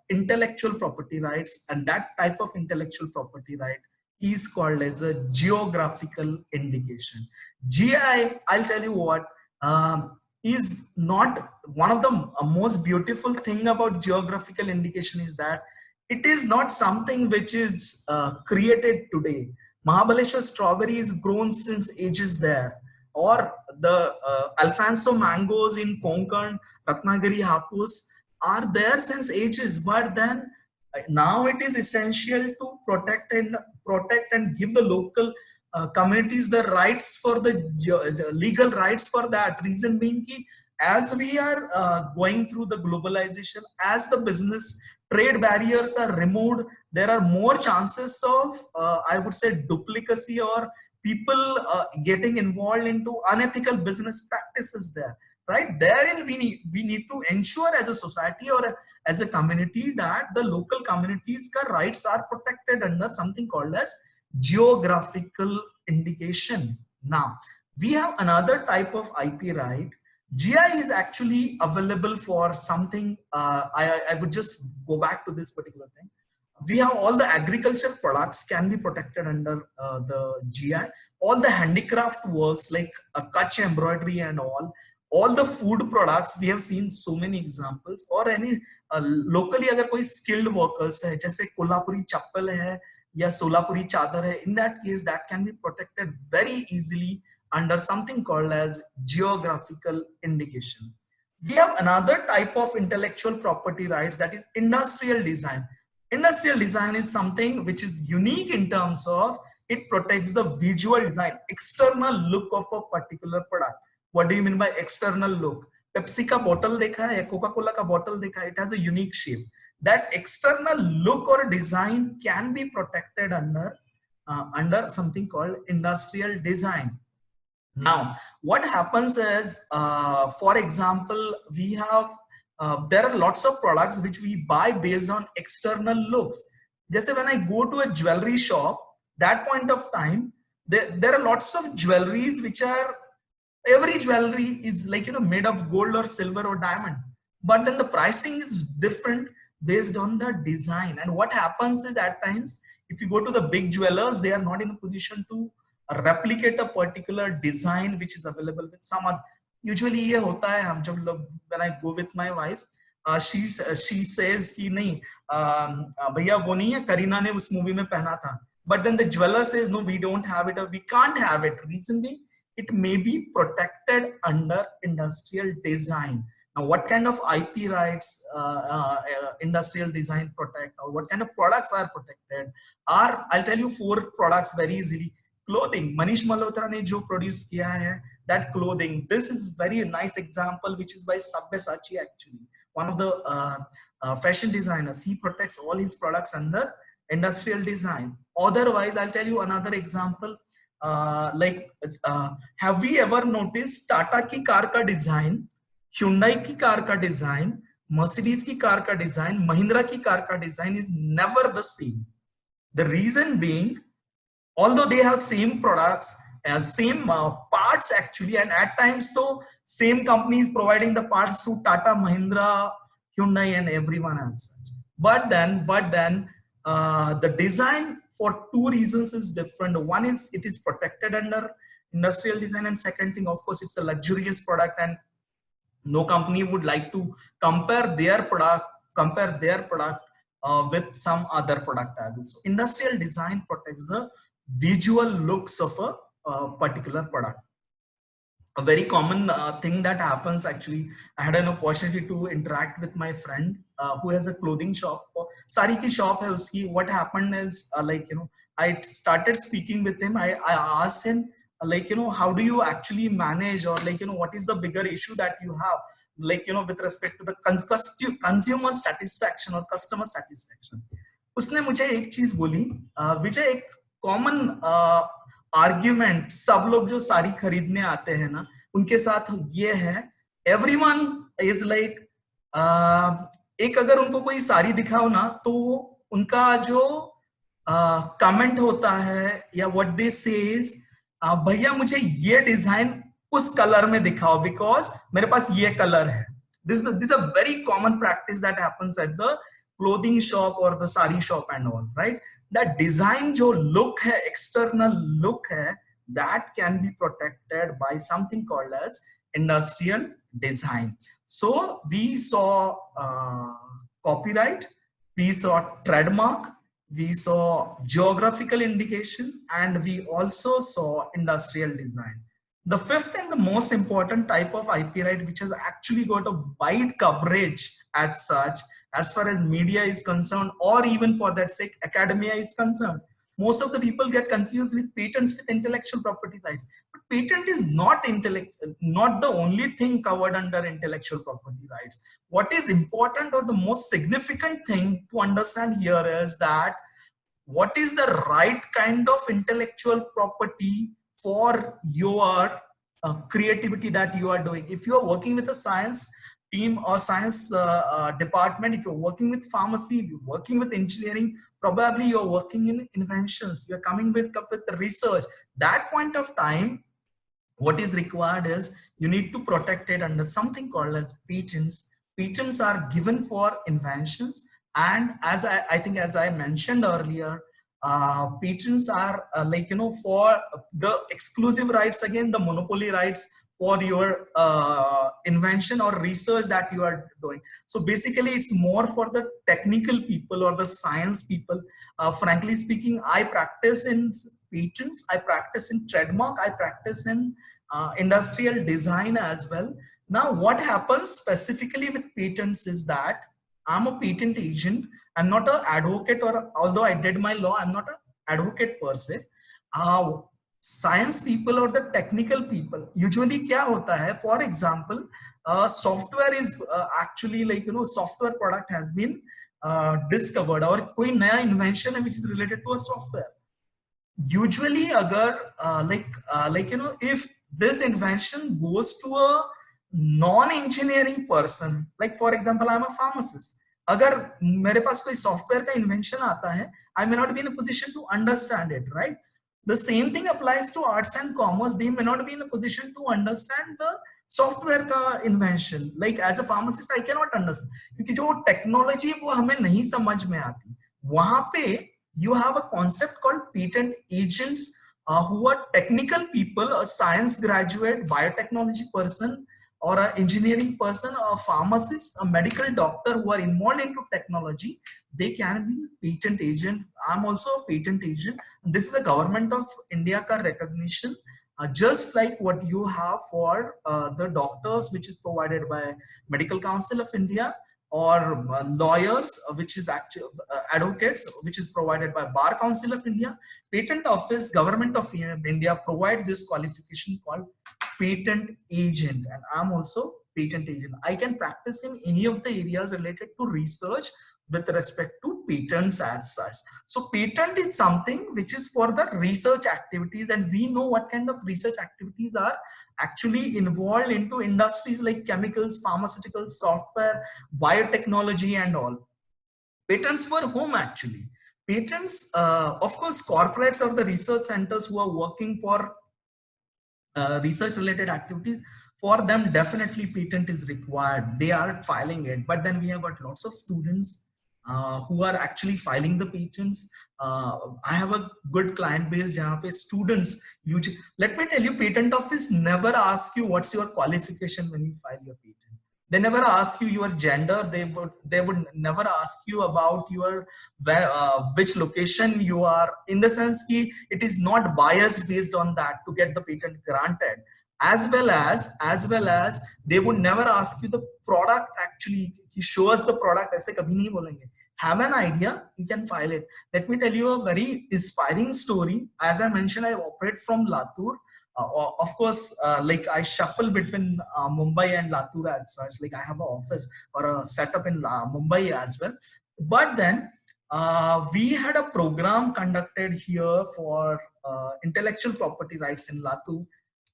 intellectual property rights, and that type of intellectual property right is called as a geographical indication. GI, I'll tell you what, is not one of the most beautiful thing about geographical indication is that it is not something which is created today. Mahabaleshwar strawberry is grown since ages there, or the Alfonso mangoes in Konkan, Ratnagiri, Hapus are there since ages, but then now it is essential to protect and give the local communities the rights for the legal rights for that. Reason being, as we are going through the globalization, as the business trade barriers are removed, there are more chances of I would say duplicacy or people getting involved into unethical business practices there, right? Therein we need to ensure as a society or as a community that the local communities' rights are protected under something called as geographical indication. Now we have another type of IP right. GI is actually available for something. I would just go back to this particular thing. We have all the agriculture products can be protected under the GI. All the handicraft works like Kutch embroidery and all the food products, we have seen so many examples. Or any locally अगर कोई skilled workers है, जैसे कोल्हापुरी चप्पल है या सोलापुरी चादर है, in that case that can be protected very easily under something called as geographical indication. We have another type of intellectual property rights, that is industrial design. Industrial design is something which is unique in terms of it protects the visual design, external look of a particular product. What do you mean by external look? Pepsi ka bottle dekha hai, Coca-Cola ka bottle dekha hai, it has a unique shape. That external look or design can be protected under something called industrial design. Now, what happens is, for example, we have there are lots of products which we buy based on external looks. Just when I go to a jewelry shop, that point of time, there are lots of jewelries which are, every jewelry is like, made of gold or silver or diamond. But then the pricing is different based on the design. And what happens is at times, if you go to the big jewelers, they are not in a position to replicate a particular design which is available with some other. Usually ये होता है, हम जब लोग, when I go with my wife, she says कि नहीं भैया वो नहीं है, करीना ने उस मूवी में पहना था. But then the jeweler says, no, we don't have it, or we can't have it. Reason being, it may be protected under industrial design. Now, what kind of IP rights industrial design protect, or what kind of products are protected? I'll tell you 4 products very easily. Clothing, Manish Malhotra ne jo produce kiya hai, that clothing. This is very nice example, which is by Sabyasachi actually. One of the fashion designers, he protects all his products under industrial design. Otherwise, I'll tell you another example. Have we ever noticed Tata ki car ka design, Hyundai ki car ka design, Mercedes ki car ka design, Mahindra ki car ka design is never the same. The reason being, although they have same products, same parts actually, and at times though same companies providing the parts to Tata, Mahindra, Hyundai and everyone else. But then the design for 2 reasons is different. One is it is protected under industrial design, and second thing, of course, it's a luxurious product, and no company would like to compare their product with some other product as well. So industrial design protects the visual looks of a particular product. A very common thing that happens actually, I had an opportunity to interact with my friend who has a clothing shop. Sari ki shop hai uski. What happened is I started speaking with him. I asked him how do you actually manage, or what is the bigger issue that you have, with respect to the consumer satisfaction or customer satisfaction. उसने मुझे एक चीज बोली, विजय, एक common argument सब लोग जो साड़ी खरीदने आते हैं ना, उनके साथ ये है, एवरीवन इज लाइक, एक अगर उनको कोई साड़ी दिखाओ ना, तो उनका जो कमेंट होता है या व्हाट दे सेज, भैया मुझे ये डिजाइन उस कलर में दिखाओ बिकॉज मेरे पास ये कलर है. This a very common practice that happens at the clothing shop or the sari shop and all, right? That design jo look hai, external look hai, that can be protected by something called as industrial design. So we saw copyright, we saw trademark, we saw geographical indication, and we also saw industrial design. The 5th and the most important type of IP right, which has actually got a wide coverage as such, as far as media is concerned, or even for that sake, academia is concerned. Most of the people get confused with patents with intellectual property rights. But patent is not the only thing covered under intellectual property rights. What is important, or the most significant thing to understand here, is that what is the right kind of intellectual property for your creativity that you are doing. If you are working with a science team or science department, if you're working with pharmacy, if you're working with engineering, probably you're working in inventions, you're coming up with the research. That point of time, what is required is you need to protect it under something called as patents. Patents are given for inventions, and as I think as I mentioned earlier, patents are for the exclusive rights, again the monopoly rights for your invention or research that you are doing. So basically it's more for the technical people or the science people. Frankly speaking, I practice in patents, I practice in trademark, I practice in industrial design as well. Now what happens specifically with patents is that I'm a patent agent. I'm not an advocate, or although I did my law, I'm not an advocate per se. Science people or the technical people, usually kya hota hai, for example, software is actually software product has been discovered, or koi naya invention hai which is related to a software. Usually agar if this invention goes to a non-engineering person, like for example I'm a pharmacist, अगर मेरे पास कोई software का invention आता है, I may not be in a position to understand it, right? The same thing applies to arts and commerce. They may not be in a position to understand the software का invention, like as a pharmacist I can not understand, क्योंकि जो technology वो हमें नहीं समझ में आती। वहां पे you have a concept called patent agents, who are technical people, a science graduate, biotechnology person, or an engineering person, a pharmacist, a medical doctor who are involved into technology. They can be patent agent. I'm also a patent agent. This is a government of India ka recognition, just like what you have for the doctors, which is provided by Medical Council of India, or lawyers, which is actually advocates, which is provided by Bar Council of India. Patent Office, Government of India provides this qualification called patent agent, and I'm also patent agent. I can practice in any of the areas related to research with respect to patents as such. So patent is something which is for the research activities, and we know what kind of research activities are actually involved into industries like chemicals, pharmaceuticals, software, biotechnology and all. Patents for whom actually? Patents, of course, corporates or the research centers who are working for research related activities, for them definitely patent is required. They are filing it, but then we have got lots of students who are actually filing the patents. I have a good client base jahan pe students usually, let me tell you, patent office never ask you what's your qualification when you file your patent. They never ask you your gender. They would never ask you about your which location you are, in the sense ki it is not biased based on that to get the patent granted. As well as they would never ask you the product actually. He show us the product. ऐसे कभी नहीं बोलेंगे. Have an idea, you can file it. Let me tell you a very inspiring story. As I mentioned, I operate from Latur. Of course, like I shuffle between Mumbai and Latur as such. Like I have an office or a setup in Mumbai as well. But then we had a program conducted here for intellectual property rights in Latur.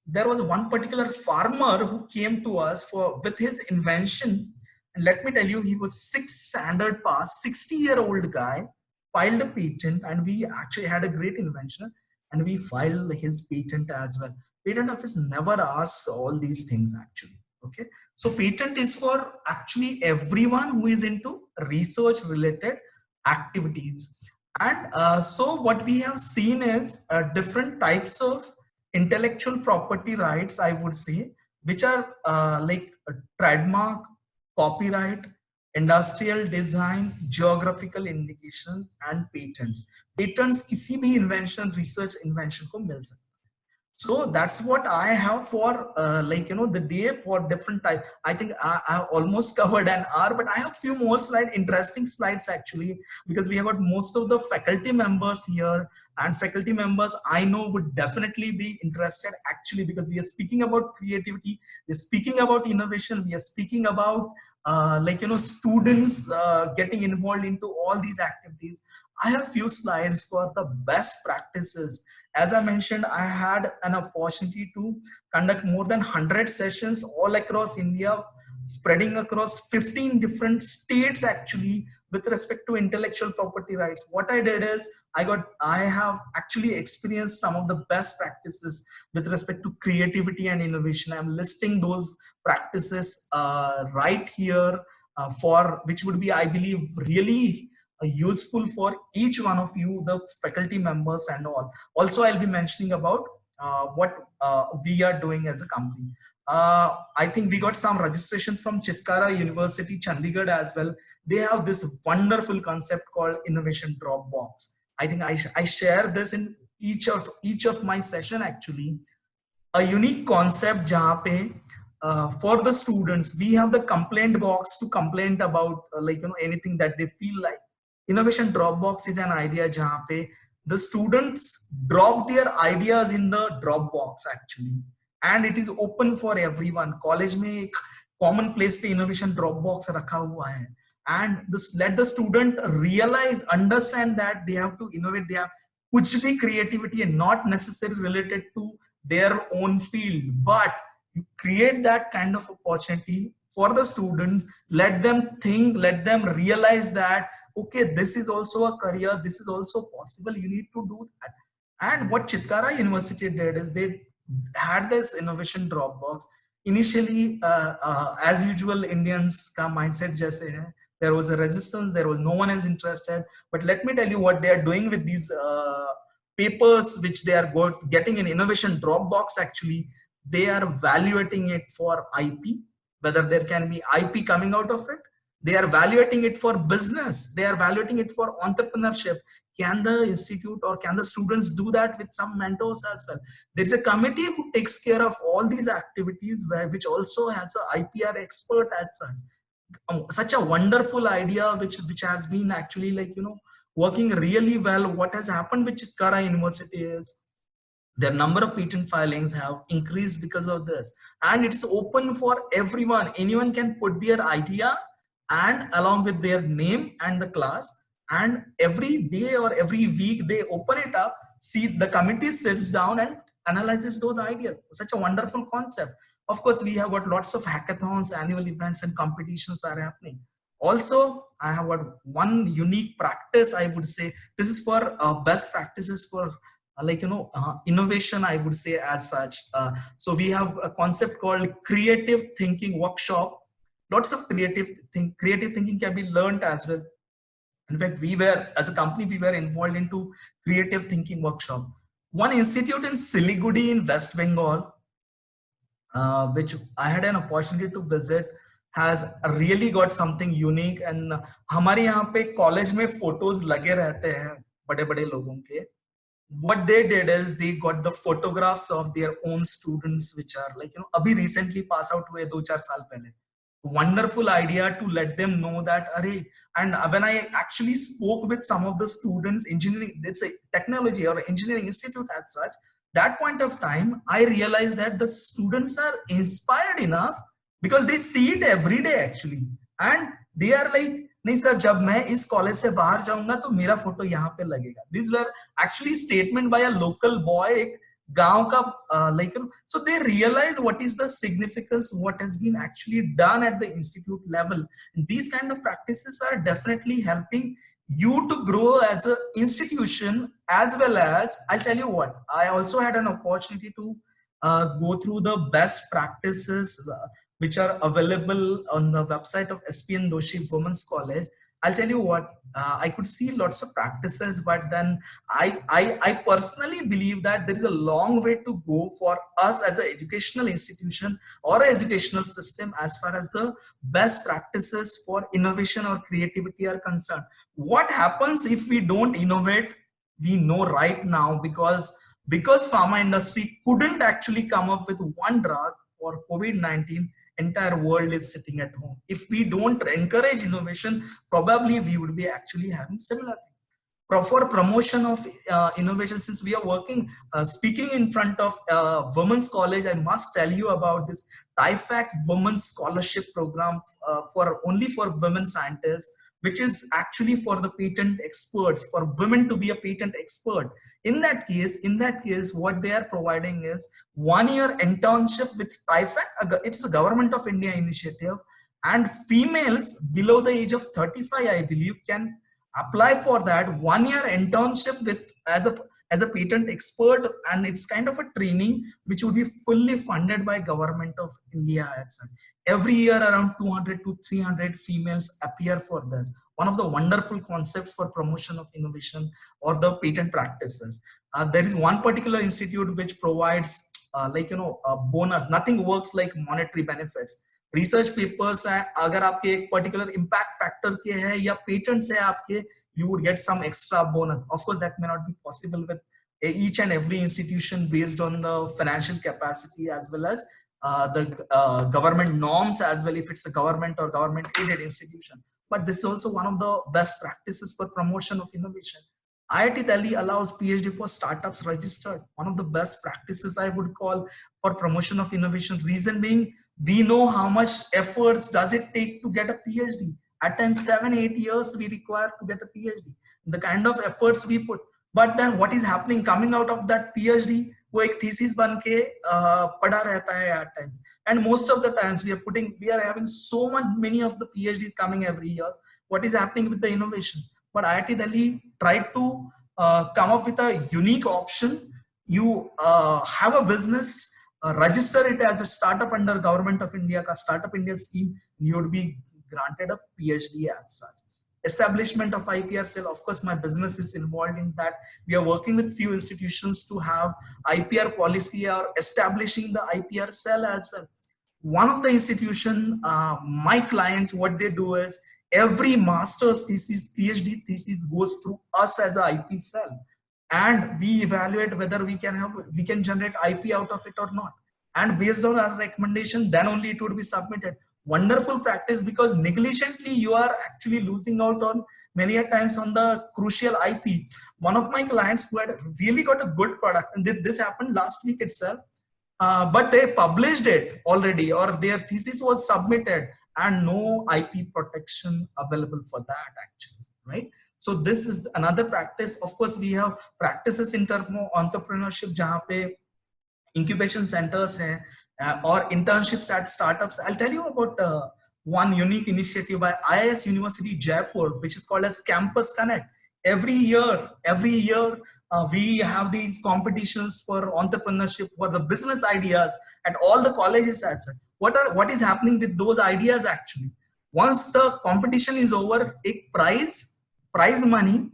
There was one particular farmer who came to us with his invention. And let me tell you, he was 6th standard pass, 60-year-old guy, filed a patent, and we actually had a great invention, and we filed his patent as well. Patent office never asks all these things actually. Okay, so patent is for actually everyone who is into research related activities. And so what we have seen is different types of intellectual property rights, I would say, which are like trademark, copyright, industrial design, geographical indication, and patents. Patents किसी भी invention, research invention को मिल सकता है. So that's what I have for like, you know, the day for different type. I think I almost covered an hour, but I have few more slides, interesting slides actually, because we have got most of the faculty members here, and faculty members I know would definitely be interested actually, because we are speaking about creativity, we are speaking about innovation, we are speaking about like, you know, students getting involved into all these activities. I have few slides for the best practices. As I mentioned, I had an opportunity to conduct more than 100 sessions all across India, spreading across 15 different states actually, with respect to intellectual property rights. What I did is I have actually experienced some of the best practices with respect to creativity and innovation. I'm listing those practices right here for which would be, I believe, really useful for each one of you, the faculty members and all. Also, I'll be mentioning about what we are doing as a company. I think we got some registration from Chitkara University, Chandigarh as well. They have this wonderful concept called Innovation Dropbox. I think I share this in each of my session actually. A unique concept jahan pe for the students, we have the complaint box to complain about like, you know, anything that they feel like. Innovation Dropbox is an idea jahan pe the students drop their ideas in the Dropbox actually, and it is open for everyone. College mein ek common place pe Innovation Dropbox rakha hua hai, and this let the student realize, understand that they have to innovate. They have kuch bhi creativity and not necessarily related to their own field, but you create that kind of opportunity for the students. Let them think, let them realize that, okay, this is also a career, this is also possible, you need to do that. And what Chitkara University did is they had this Innovation Dropbox. initially, as usual, Indians का mindset जैसे है, there was a resistance, there was no one is interested. But let me tell you what they are doing with these papers which they are getting in Innovation Dropbox. Actually, they are evaluating it for IP, whether there can be IP coming out of it. They are evaluating it for business. They are evaluating it for entrepreneurship. Can the institute or can the students do that with some mentors as well? There is a committee who takes care of all these activities, which also has an IPR expert as such. Such a wonderful idea, which has been actually, like, working really well. What has happened with Chitkara University is their number of patent filings have increased because of this, and it's open for everyone. Anyone can put their idea and along with their name and the class, and every day or every week they open it up, see, the committee sits down and analyzes those ideas. Such a wonderful concept. Of course, we have got lots of hackathons, annual events and competitions are happening. Also, I have got one unique practice, I would say. This is for best practices for innovation, I would say, as such. So we have a concept called creative thinking workshop. Lots of creative thinking can be learned as well. In fact, as a company, we were involved into creative thinking workshop. One institute in Siliguri in West Bengal, which I had an opportunity to visit, has really got something unique. And हमारे यहाँ पे college में photos लगे रहते हैं बड़े-बड़े लोगों के. What they did is they got the photographs of their own students, which are abhi recently pass out हुए 2-4 साल पहले. Wonderful idea to let them know that, and when I actually spoke with some of the students, engineering, it's a technology or engineering institute as such, that point of time, I realized that the students are inspired enough because they see it every day actually. And they are like, नहीं sir, जब मैं इस college से बाहर जाऊंगा तो मेरा photo यहाँ पे लगेगा. These were actually statement by a local boy, गांव का, so they realize what is the significance, what has been actually done at the institute level. And these kind of practices are definitely helping you to grow as an institution, as well as, I'll tell you what, I also had an opportunity to go through the best practices which are available on the website of SPN Doshi Women's College. I'll tell you what, I could see lots of practices, but then I personally believe that there is a long way to go for us as an educational institution or an educational system as far as the best practices for innovation or creativity are concerned. What happens if we don't innovate? We know right now, because pharma industry couldn't actually come up with one drug for COVID-19, entire world is sitting at home. If we don't encourage innovation, probably we would be actually having similar thing. For promotion of innovation, since we are working, speaking in front of Women's College, I must tell you about this TIFAC Women's Scholarship Program only for women scientists, which is actually for the patent experts, for women to be a patent expert. In that case, what they are providing is 1-year internship with TIFAC. It's a Government of India initiative, and females below the age of 35, I believe, can apply for that 1-year internship with as a patent expert, and it's kind of a training which would be fully funded by Government of India. Every year around 200 to 300 females appear for this. One of the wonderful concepts for promotion of innovation or the patent practices. There is one particular institute which provides a bonus. Nothing works like monetary benefits. Research papers है, अगर आपके एक particular impact factor के हैं या patents है आपके, you would get some extra bonus. Of course, that may not be possible with each and every institution based on the financial capacity as well as the government norms as well, if it's a government or government aided institution. But this is also one of the best practices for promotion of innovation. IIT Delhi allows PhD for startups registered. One of the best practices I would call for promotion of innovation. Reason being, we know how much efforts does it take to get a PhD. At times 7-8 years we require to get a PhD. The kind of efforts we put. But then what is happening coming out of that PhD? वो एक thesis बन के पढ़ा रहता है at times. And most of the times we are having so many of the PhDs coming every year. What is happening with the innovation? But IIT Delhi tried to come up with a unique option. You have a business register it as a startup under Government of India ka Startup India scheme, you would be granted a PhD as such. Establishment of IPR cell, of course my business is involved in that. We are working with few institutions to have IPR policy or establishing the IPR cell as well. One of the institution, my clients, what they do is every master's thesis, PhD thesis goes through us as a IP cell, and we evaluate whether we can generate IP out of it or not. And based on our recommendation, then only it would be submitted. Wonderful practice, because negligently you are actually losing out on many a times on the crucial IP. One of my clients who had really got a good product, and this happened last week itself, but they published it already, or their thesis was submitted, and no IP protection available for that actually, right? So this is another practice. Of course, we have practices in terms of entrepreneurship, jahan pe incubation centers hai, or internships at startups. I'll tell you about one unique initiative by IIS University Jaipur, which is called as Campus Connect. Every year, we have these competitions for entrepreneurship, for the business ideas at all the colleges. What is happening with those ideas actually? Once the competition is over, a prize money,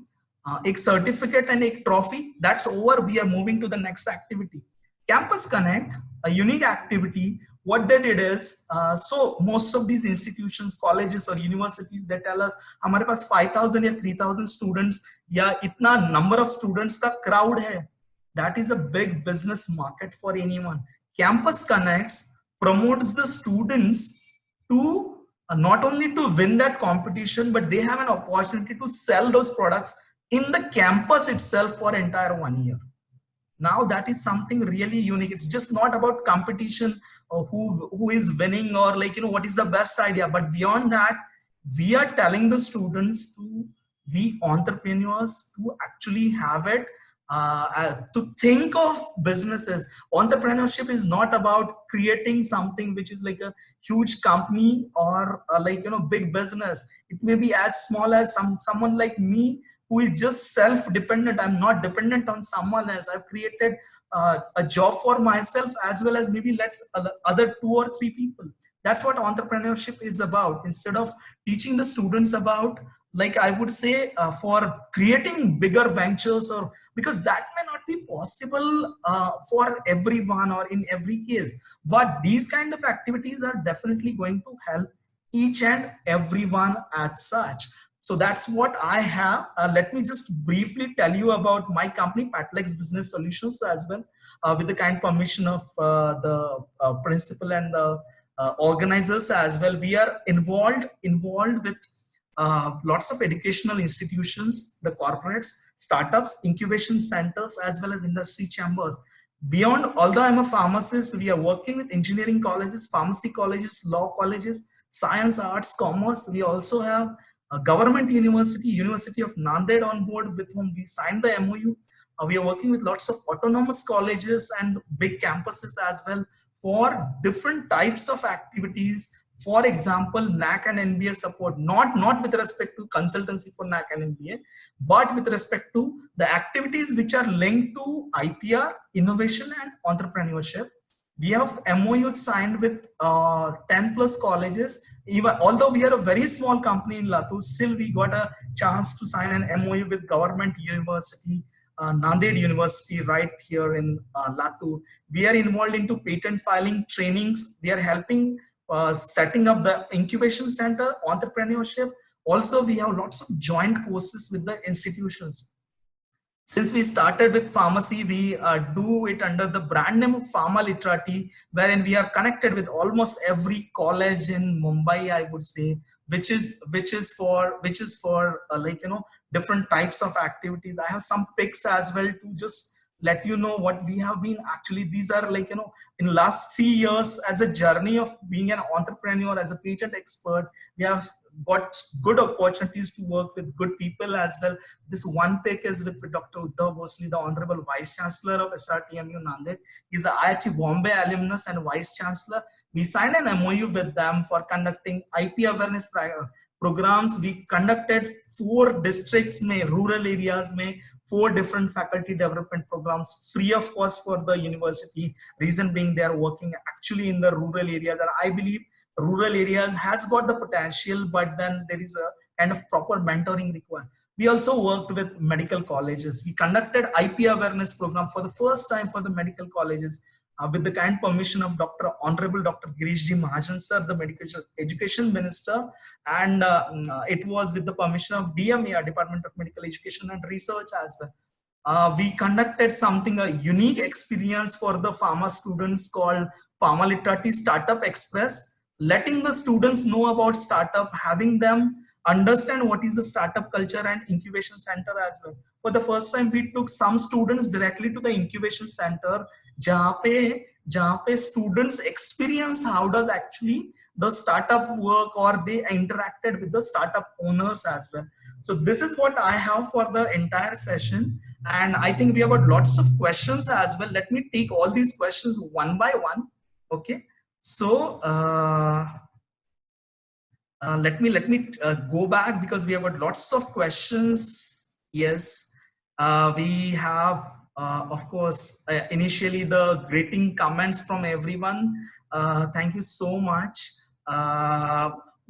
a certificate and a trophy, that's over. We are moving to the next activity. Campus Connect, a unique activity. What they did is, so most of these institutions, colleges or universities, they tell us, हमारे पास 5,000 या 3,000 students या इतना number of students का crowd है. That is a big business market for anyone. Campus Connects promotes the students to not only to win that competition, but they have an opportunity to sell those products in the campus itself for entire 1 year. Now that is something really unique. It's just not about competition or who is winning or what is the best idea. But beyond that, we are telling the students to be entrepreneurs, to actually have it, to think of businesses. Entrepreneurship is not about creating something which is like a huge company or big business. It may be as small as someone like me, who is just self-dependent. I'm not dependent on someone else. I've created a job for myself, as well as maybe other 2 or 3 people. That's what entrepreneurship is about. Instead of teaching the students about, I would say, for creating bigger ventures, or because that may not be possible for everyone or in every case. But these kind of activities are definitely going to help each and everyone as such. So that's what I have. Let me just briefly tell you about my company, Patlex Business Solutions, as well, with the kind permission of the principal and the organizers as well. We are involved with lots of educational institutions, the corporates, startups, incubation centers, as well as industry chambers. Beyond, although I'm a pharmacist, we are working with engineering colleges, pharmacy colleges, law colleges, science, arts, commerce. We also have a government university, University of Nanded on board, with whom we signed the MOU. We are working with lots of autonomous colleges and big campuses as well for different types of activities. For example, NAC and NBA support, not with respect to consultancy for NAC and NBA, but with respect to the activities which are linked to IPR, innovation and entrepreneurship. We have MOUs signed with 10 plus colleges. Even although we are a very small company in Latur, still we got a chance to sign an MOU with government university, Nanded University, right here in Latur. We are involved into patent filing trainings. We are helping setting up the incubation center, entrepreneurship. Also, we have lots of joint courses with the institutions. Since we started with pharmacy, we do it under the brand name of Pharma Literati, wherein we are connected with almost every college in Mumbai, I would say, which is for different types of activities. I have some pics as well to just let you know what we have been actually. These are in last 3 years as a journey of being an entrepreneur, as a patent expert. We have got good opportunities to work with good people as well. This one pic is with Dr. Uddhav Bhosle, the Honorable Vice Chancellor of SRTMU Nanded. He's the IIT Bombay alumnus and Vice Chancellor. We signed an MOU with them for conducting IP awareness programs. We conducted 4 districts, rural areas, 4 different faculty development programs, free of cost for the university. Reason being learning, they are working actually in the rural areas. And I believe rural areas has got the potential, but then there is a kind of proper mentoring required. We also worked with medical colleges. We conducted IP awareness program for the first time for the medical colleges with the kind permission of Honorable Dr. Girish Ji Mahajan sir, the Medical Education Minister, and it was with the permission of DMER, Department of Medical Education and Research as well. We conducted something, a unique experience for the pharma students called Pharma Literati Startup Express, letting the students know about startup, having them understand what is the startup culture and incubation center as well. For the first time, we took some students directly to the incubation center, jahan pe students experienced how does actually the startup work, or they interacted with the startup owners as well. So this is what I have for the entire session. And I think we have got lots of questions as well. Let me take all these questions one by one. Okay. So, let me go back because we have got lots of questions. Yes, we have, of course, initially the greeting comments from everyone. Thank you so much.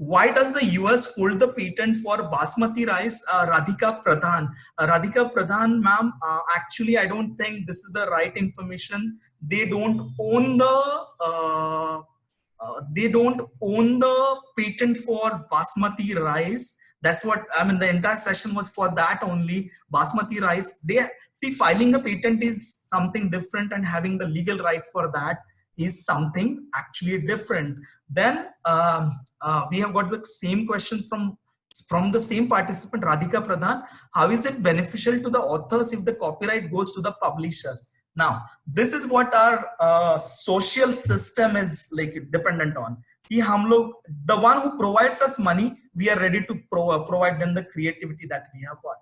Why does the US hold the patent for basmati rice? Radhika Pradhan. Radhika Pradhan, ma'am, actually, I don't think this is the right information. They don't own the patent for basmati rice. That's what I mean. The entire session was for that only. Basmati rice. They see, filing a patent is something different, and having the legal right for that is something actually different. Then we have got the same question from the same participant, Radhika Pradhan. How is it beneficial to the authors if the copyright goes to the publishers? Now, this is what our social system is like dependent on. The one who provides us money, we are ready to provide them the creativity that we have got.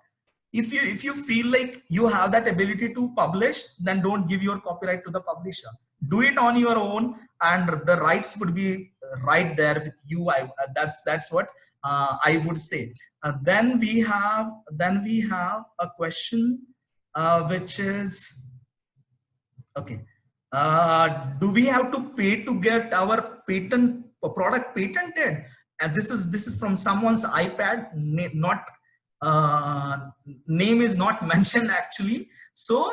If you feel like you have that ability to publish, then don't give your copyright to the publisher. Do it on your own, and the rights would be right there with you. That's what I would say. Then we have a question which is, okay. Do we have to pay to get our product patented? And this is from someone's iPad. Name is not mentioned actually. So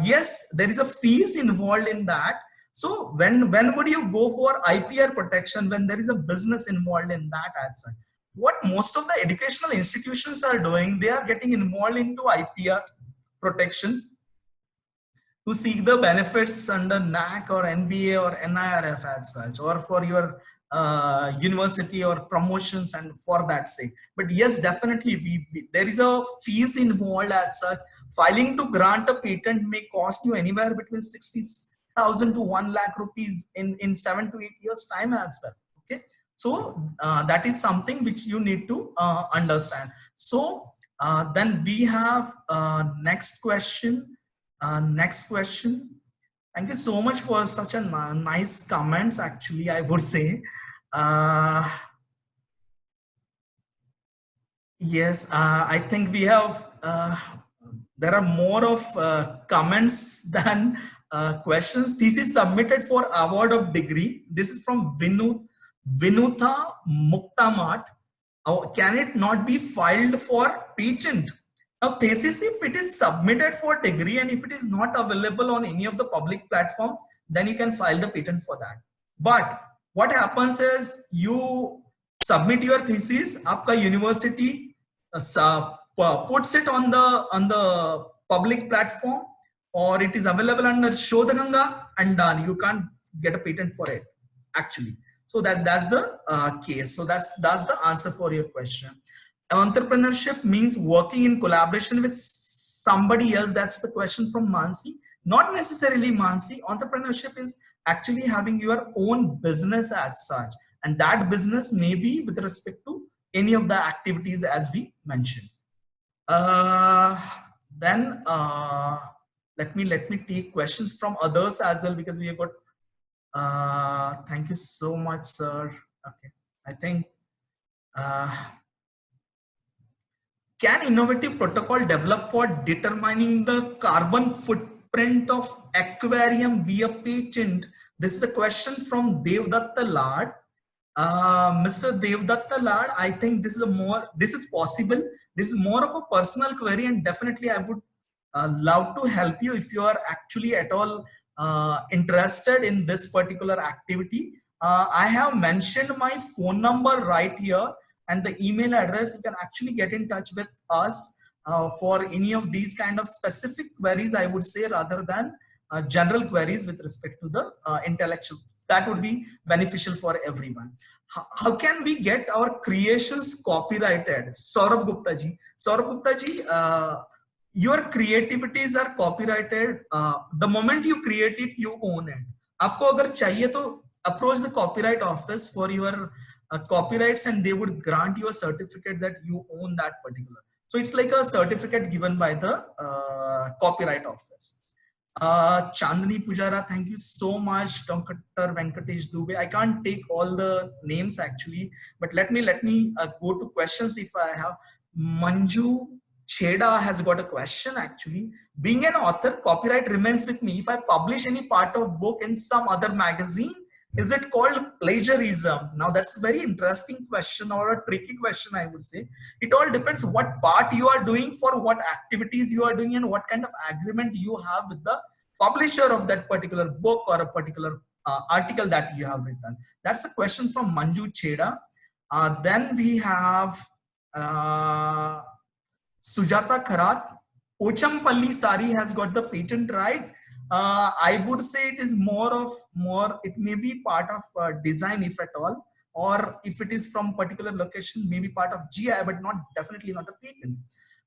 yes, there is a fees involved in that. So when would you go for IPR protection when there is a business involved in that answer? What most of the educational institutions are doing, they are getting involved into IPR protection to seek the benefits under NAC or NBA or NIRF as such, or for your university or promotions and for that sake. But yes, definitely there is a fees involved as such. Filing to grant a patent may cost you anywhere between 60,000 to 1 lakh rupees in 7 to 8 years time as well. Okay, so that is something which you need to understand. So then we have next question. Thank you so much for such a nice comments. Actually, I would say, yes, I think we have, there are more of comments than questions. Thesis submitted for award of degree. This is from Vinutha Muktamat. Can it not be filed for patent? Now, thesis, if it is submitted for degree and if it is not available on any of the public platforms, then you can file the patent for that. But what happens is you submit your thesis, आपका university puts it on the public platform, or it is available under Shodhaganga, and done. You can't get a patent for it actually. So that's the case. So that's the answer for your question. Entrepreneurship means working in collaboration with somebody else. That's the question from Mansi. Not necessarily Mansi. Entrepreneurship is actually having your own business as such, and that business may be with respect to any of the activities as we mentioned. Then let me take questions from others as well, because we have got. Thank you so much, sir. Okay, I think. Can innovative protocol develop for determining the carbon print of aquarium be a patent? This is a question from Devdatta Lad. Mr. Devdatta Lad, I think this is possible. This is more of a personal query, and definitely I would love to help you if you are actually at all interested in this particular activity. I have mentioned my phone number right here and the email address. You can actually get in touch with us for any of these kind of specific queries, I would say, rather than general queries with respect to the intellectual. That would be beneficial for everyone. How can we get our creations copyrighted? Saurabh Gupta ji. Saurabh Gupta ji, your creativities are copyrighted. The moment you create it, you own it. आपको अगर चाहिए तो approach the copyright office for your copyrights, and they would grant you a certificate that you own that particular. So it's like a certificate given by the copyright office. Chandni Pujara, thank you so much. Dr. Venkatesh Dubey. I can't take all the names actually, but let me go to questions if I have. Manju Cheda has got a question actually. Being an author, copyright remains with me. If I publish any part of book in some other magazine, is it called plagiarism? Now that's a very interesting question, or a tricky question, I would say. It all depends what part you are doing, for what activities you are doing, and what kind of agreement you have with the publisher of that particular book or a particular article that you have written. That's a question from Manju Cheda. Then we have Sujata Kharat. Pochampalli Sari has got the patent right. I would say it is it may be part of design, if at all, or if it is from particular location, maybe part of GI, but definitely not a patent.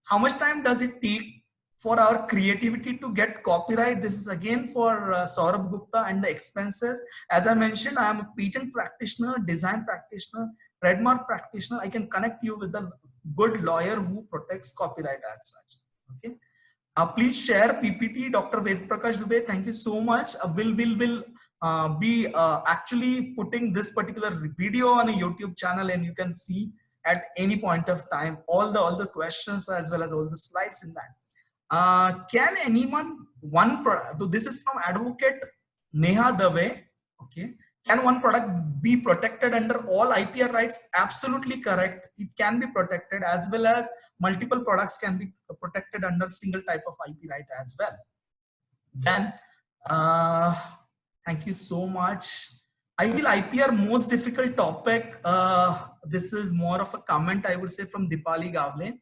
How much time does it take for our creativity to get copyright? This is again for Saurabh Gupta, and the expenses. As I mentioned, I am a patent practitioner, design practitioner, trademark practitioner. I can connect you with a good lawyer who protects copyright as such. Okay. Please share PPT, Dr. Ved Prakash Dubey. Thank you so much. We'll be actually putting this particular video on a YouTube channel, and you can see at any point of time all the questions as well as all the slides in that. Can anyone so this is from Advocate Neha Dave. Okay. Can one product be protected under all IPR rights? Absolutely correct. It can be protected, as well as multiple products can be protected under single type of IP right as well. Then, thank you so much. I feel IPR most difficult topic. This is more of a comment, I would say, from Dipali Gavle.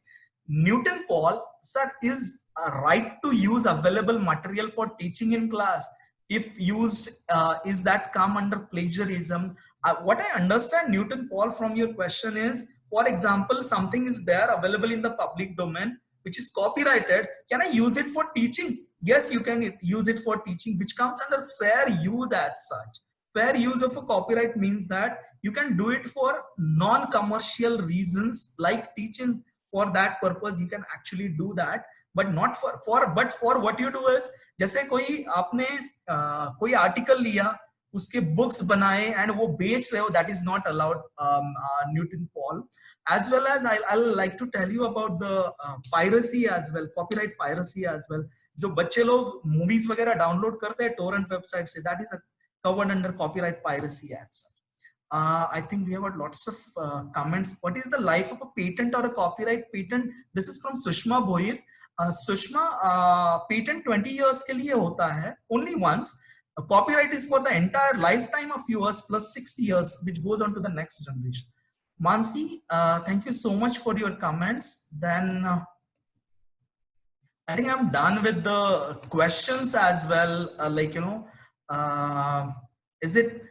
Newton Paul, sir, is a right to use available material for teaching in class. If used, is that come under plagiarism? What I understand, Newton Paul, from your question is, for example, something is there available in the public domain, which is copyrighted. Can I use it for teaching? Yes, you can use it for teaching, which comes under fair use as such. Fair use of a copyright means that you can do it for non-commercial reasons, like teaching. For that purpose, you can actually do that. But not but for what you do is, जैसे कोई आपने कोई article लिया, उसके books बनाए and वो बेच रहे हो, that is not allowed. Newton Paul, as well as I'll like to tell you about the piracy as well, copyright piracy as well. जो बच्चे लोग मूवीज वगैरह डाउनलोड करते हैं टोरेंट वेबसाइट से, that is covered under copyright piracy as such. I think we have got lots of comments. What is the life of a patent or a copyright patent? This is from Sushma Bhoir. Sushma, patent 20 years के लिए होता है, only once. Copyright is for the entire lifetime of yours plus 6 years, which goes on to the next generation. Mansi, thank you so much for your comments. Then I think I'm done with the questions as well. Is it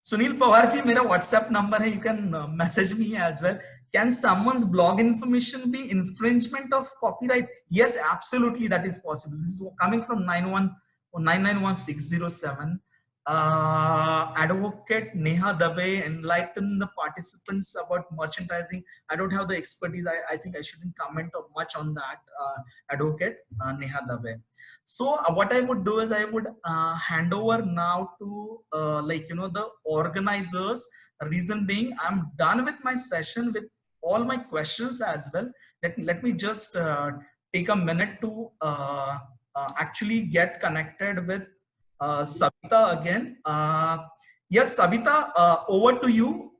Sunil Pawar ji, मेरा WhatsApp number है, you can message me as well. Can someone's blog information be infringement of copyright? Yes, absolutely, that is possible. This is coming from 991607. Advocate Neha Dave, enlighten the participants about merchandising. I don't have the expertise. I think I shouldn't comment much on that, Advocate Neha Dave. So what I would do is I would hand over now to the organizers. Reason being, I'm done with my session with all my questions as well. Let me just take a minute to actually get connected with Savita again. Yes, Savita, over to you.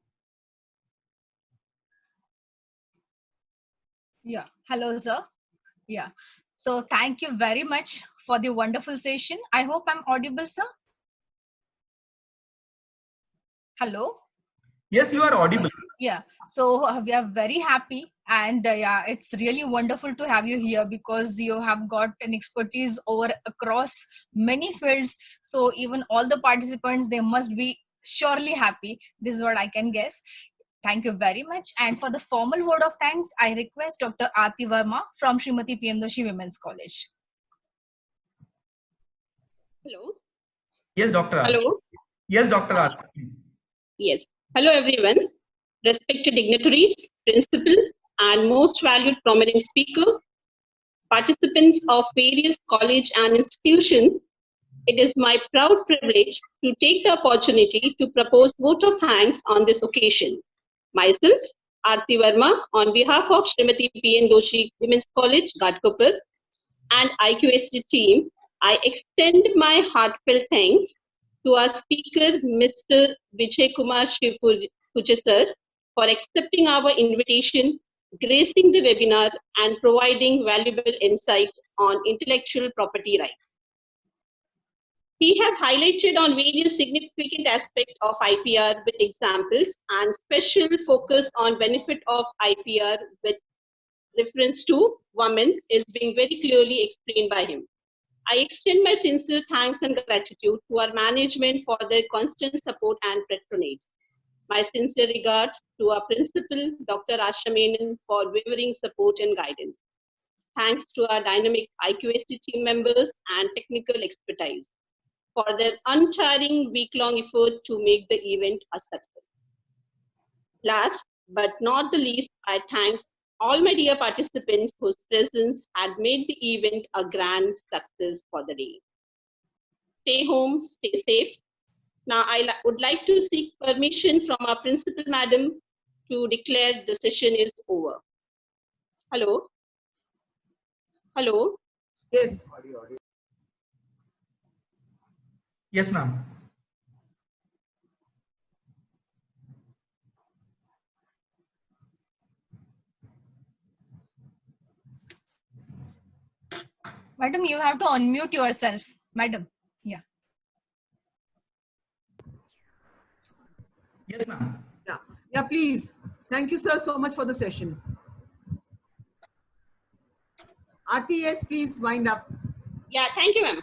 Yeah. Hello, sir. Yeah. So thank you very much for the wonderful session. I hope I'm audible, sir. Hello. Yes, you are audible. Yeah. So we are very happy, and yeah, it's really wonderful to have you here because you have got an expertise over across many fields. So even all the participants, they must be surely happy. This is what I can guess. Thank you very much. And for the formal word of thanks, I request Dr. Aarti Verma from Srimati P. N. Doshi Women's College. Hello. Yes, Dr. Hello. Yes, Dr. Aarti, please. Yes. Hello, everyone. Respected dignitaries, principal, and most valued prominent speaker, participants of various college and institutions, it is my proud privilege to take the opportunity to propose vote of thanks on this occasion. Myself, Aarti Verma, on behalf of Srimati P. N. Doshi Women's College, Ghatkopar, and IQAC team, I extend my heartfelt thanks to our speaker, Mr. Vijay Kumar Shivpuje sir, for accepting our invitation, gracing the webinar, and providing valuable insight on intellectual property rights. He have highlighted on various significant aspects of IPR with examples and special focus on benefit of IPR with reference to women is being very clearly explained by him. I extend my sincere thanks and gratitude to our management for their constant support and patronage. My sincere regards to our principal, Dr. Asha Menon, for wavering support and guidance. Thanks to our dynamic IQAC team members and technical expertise for their untiring week-long effort to make the event a success. Last but not the least, I thank all my dear participants whose presence had made the event a grand success for the day. Stay home, stay safe. Now, I would like to seek permission from our principal madam to declare the session is over. Hello? Hello? Yes. Yes, ma'am. Madam, you have to unmute yourself. Madam. Yeah. Yes, ma'am. Yeah, please. Thank you, sir, so much for the session. Aarti, yes, please wind up. Yeah, thank you, ma'am.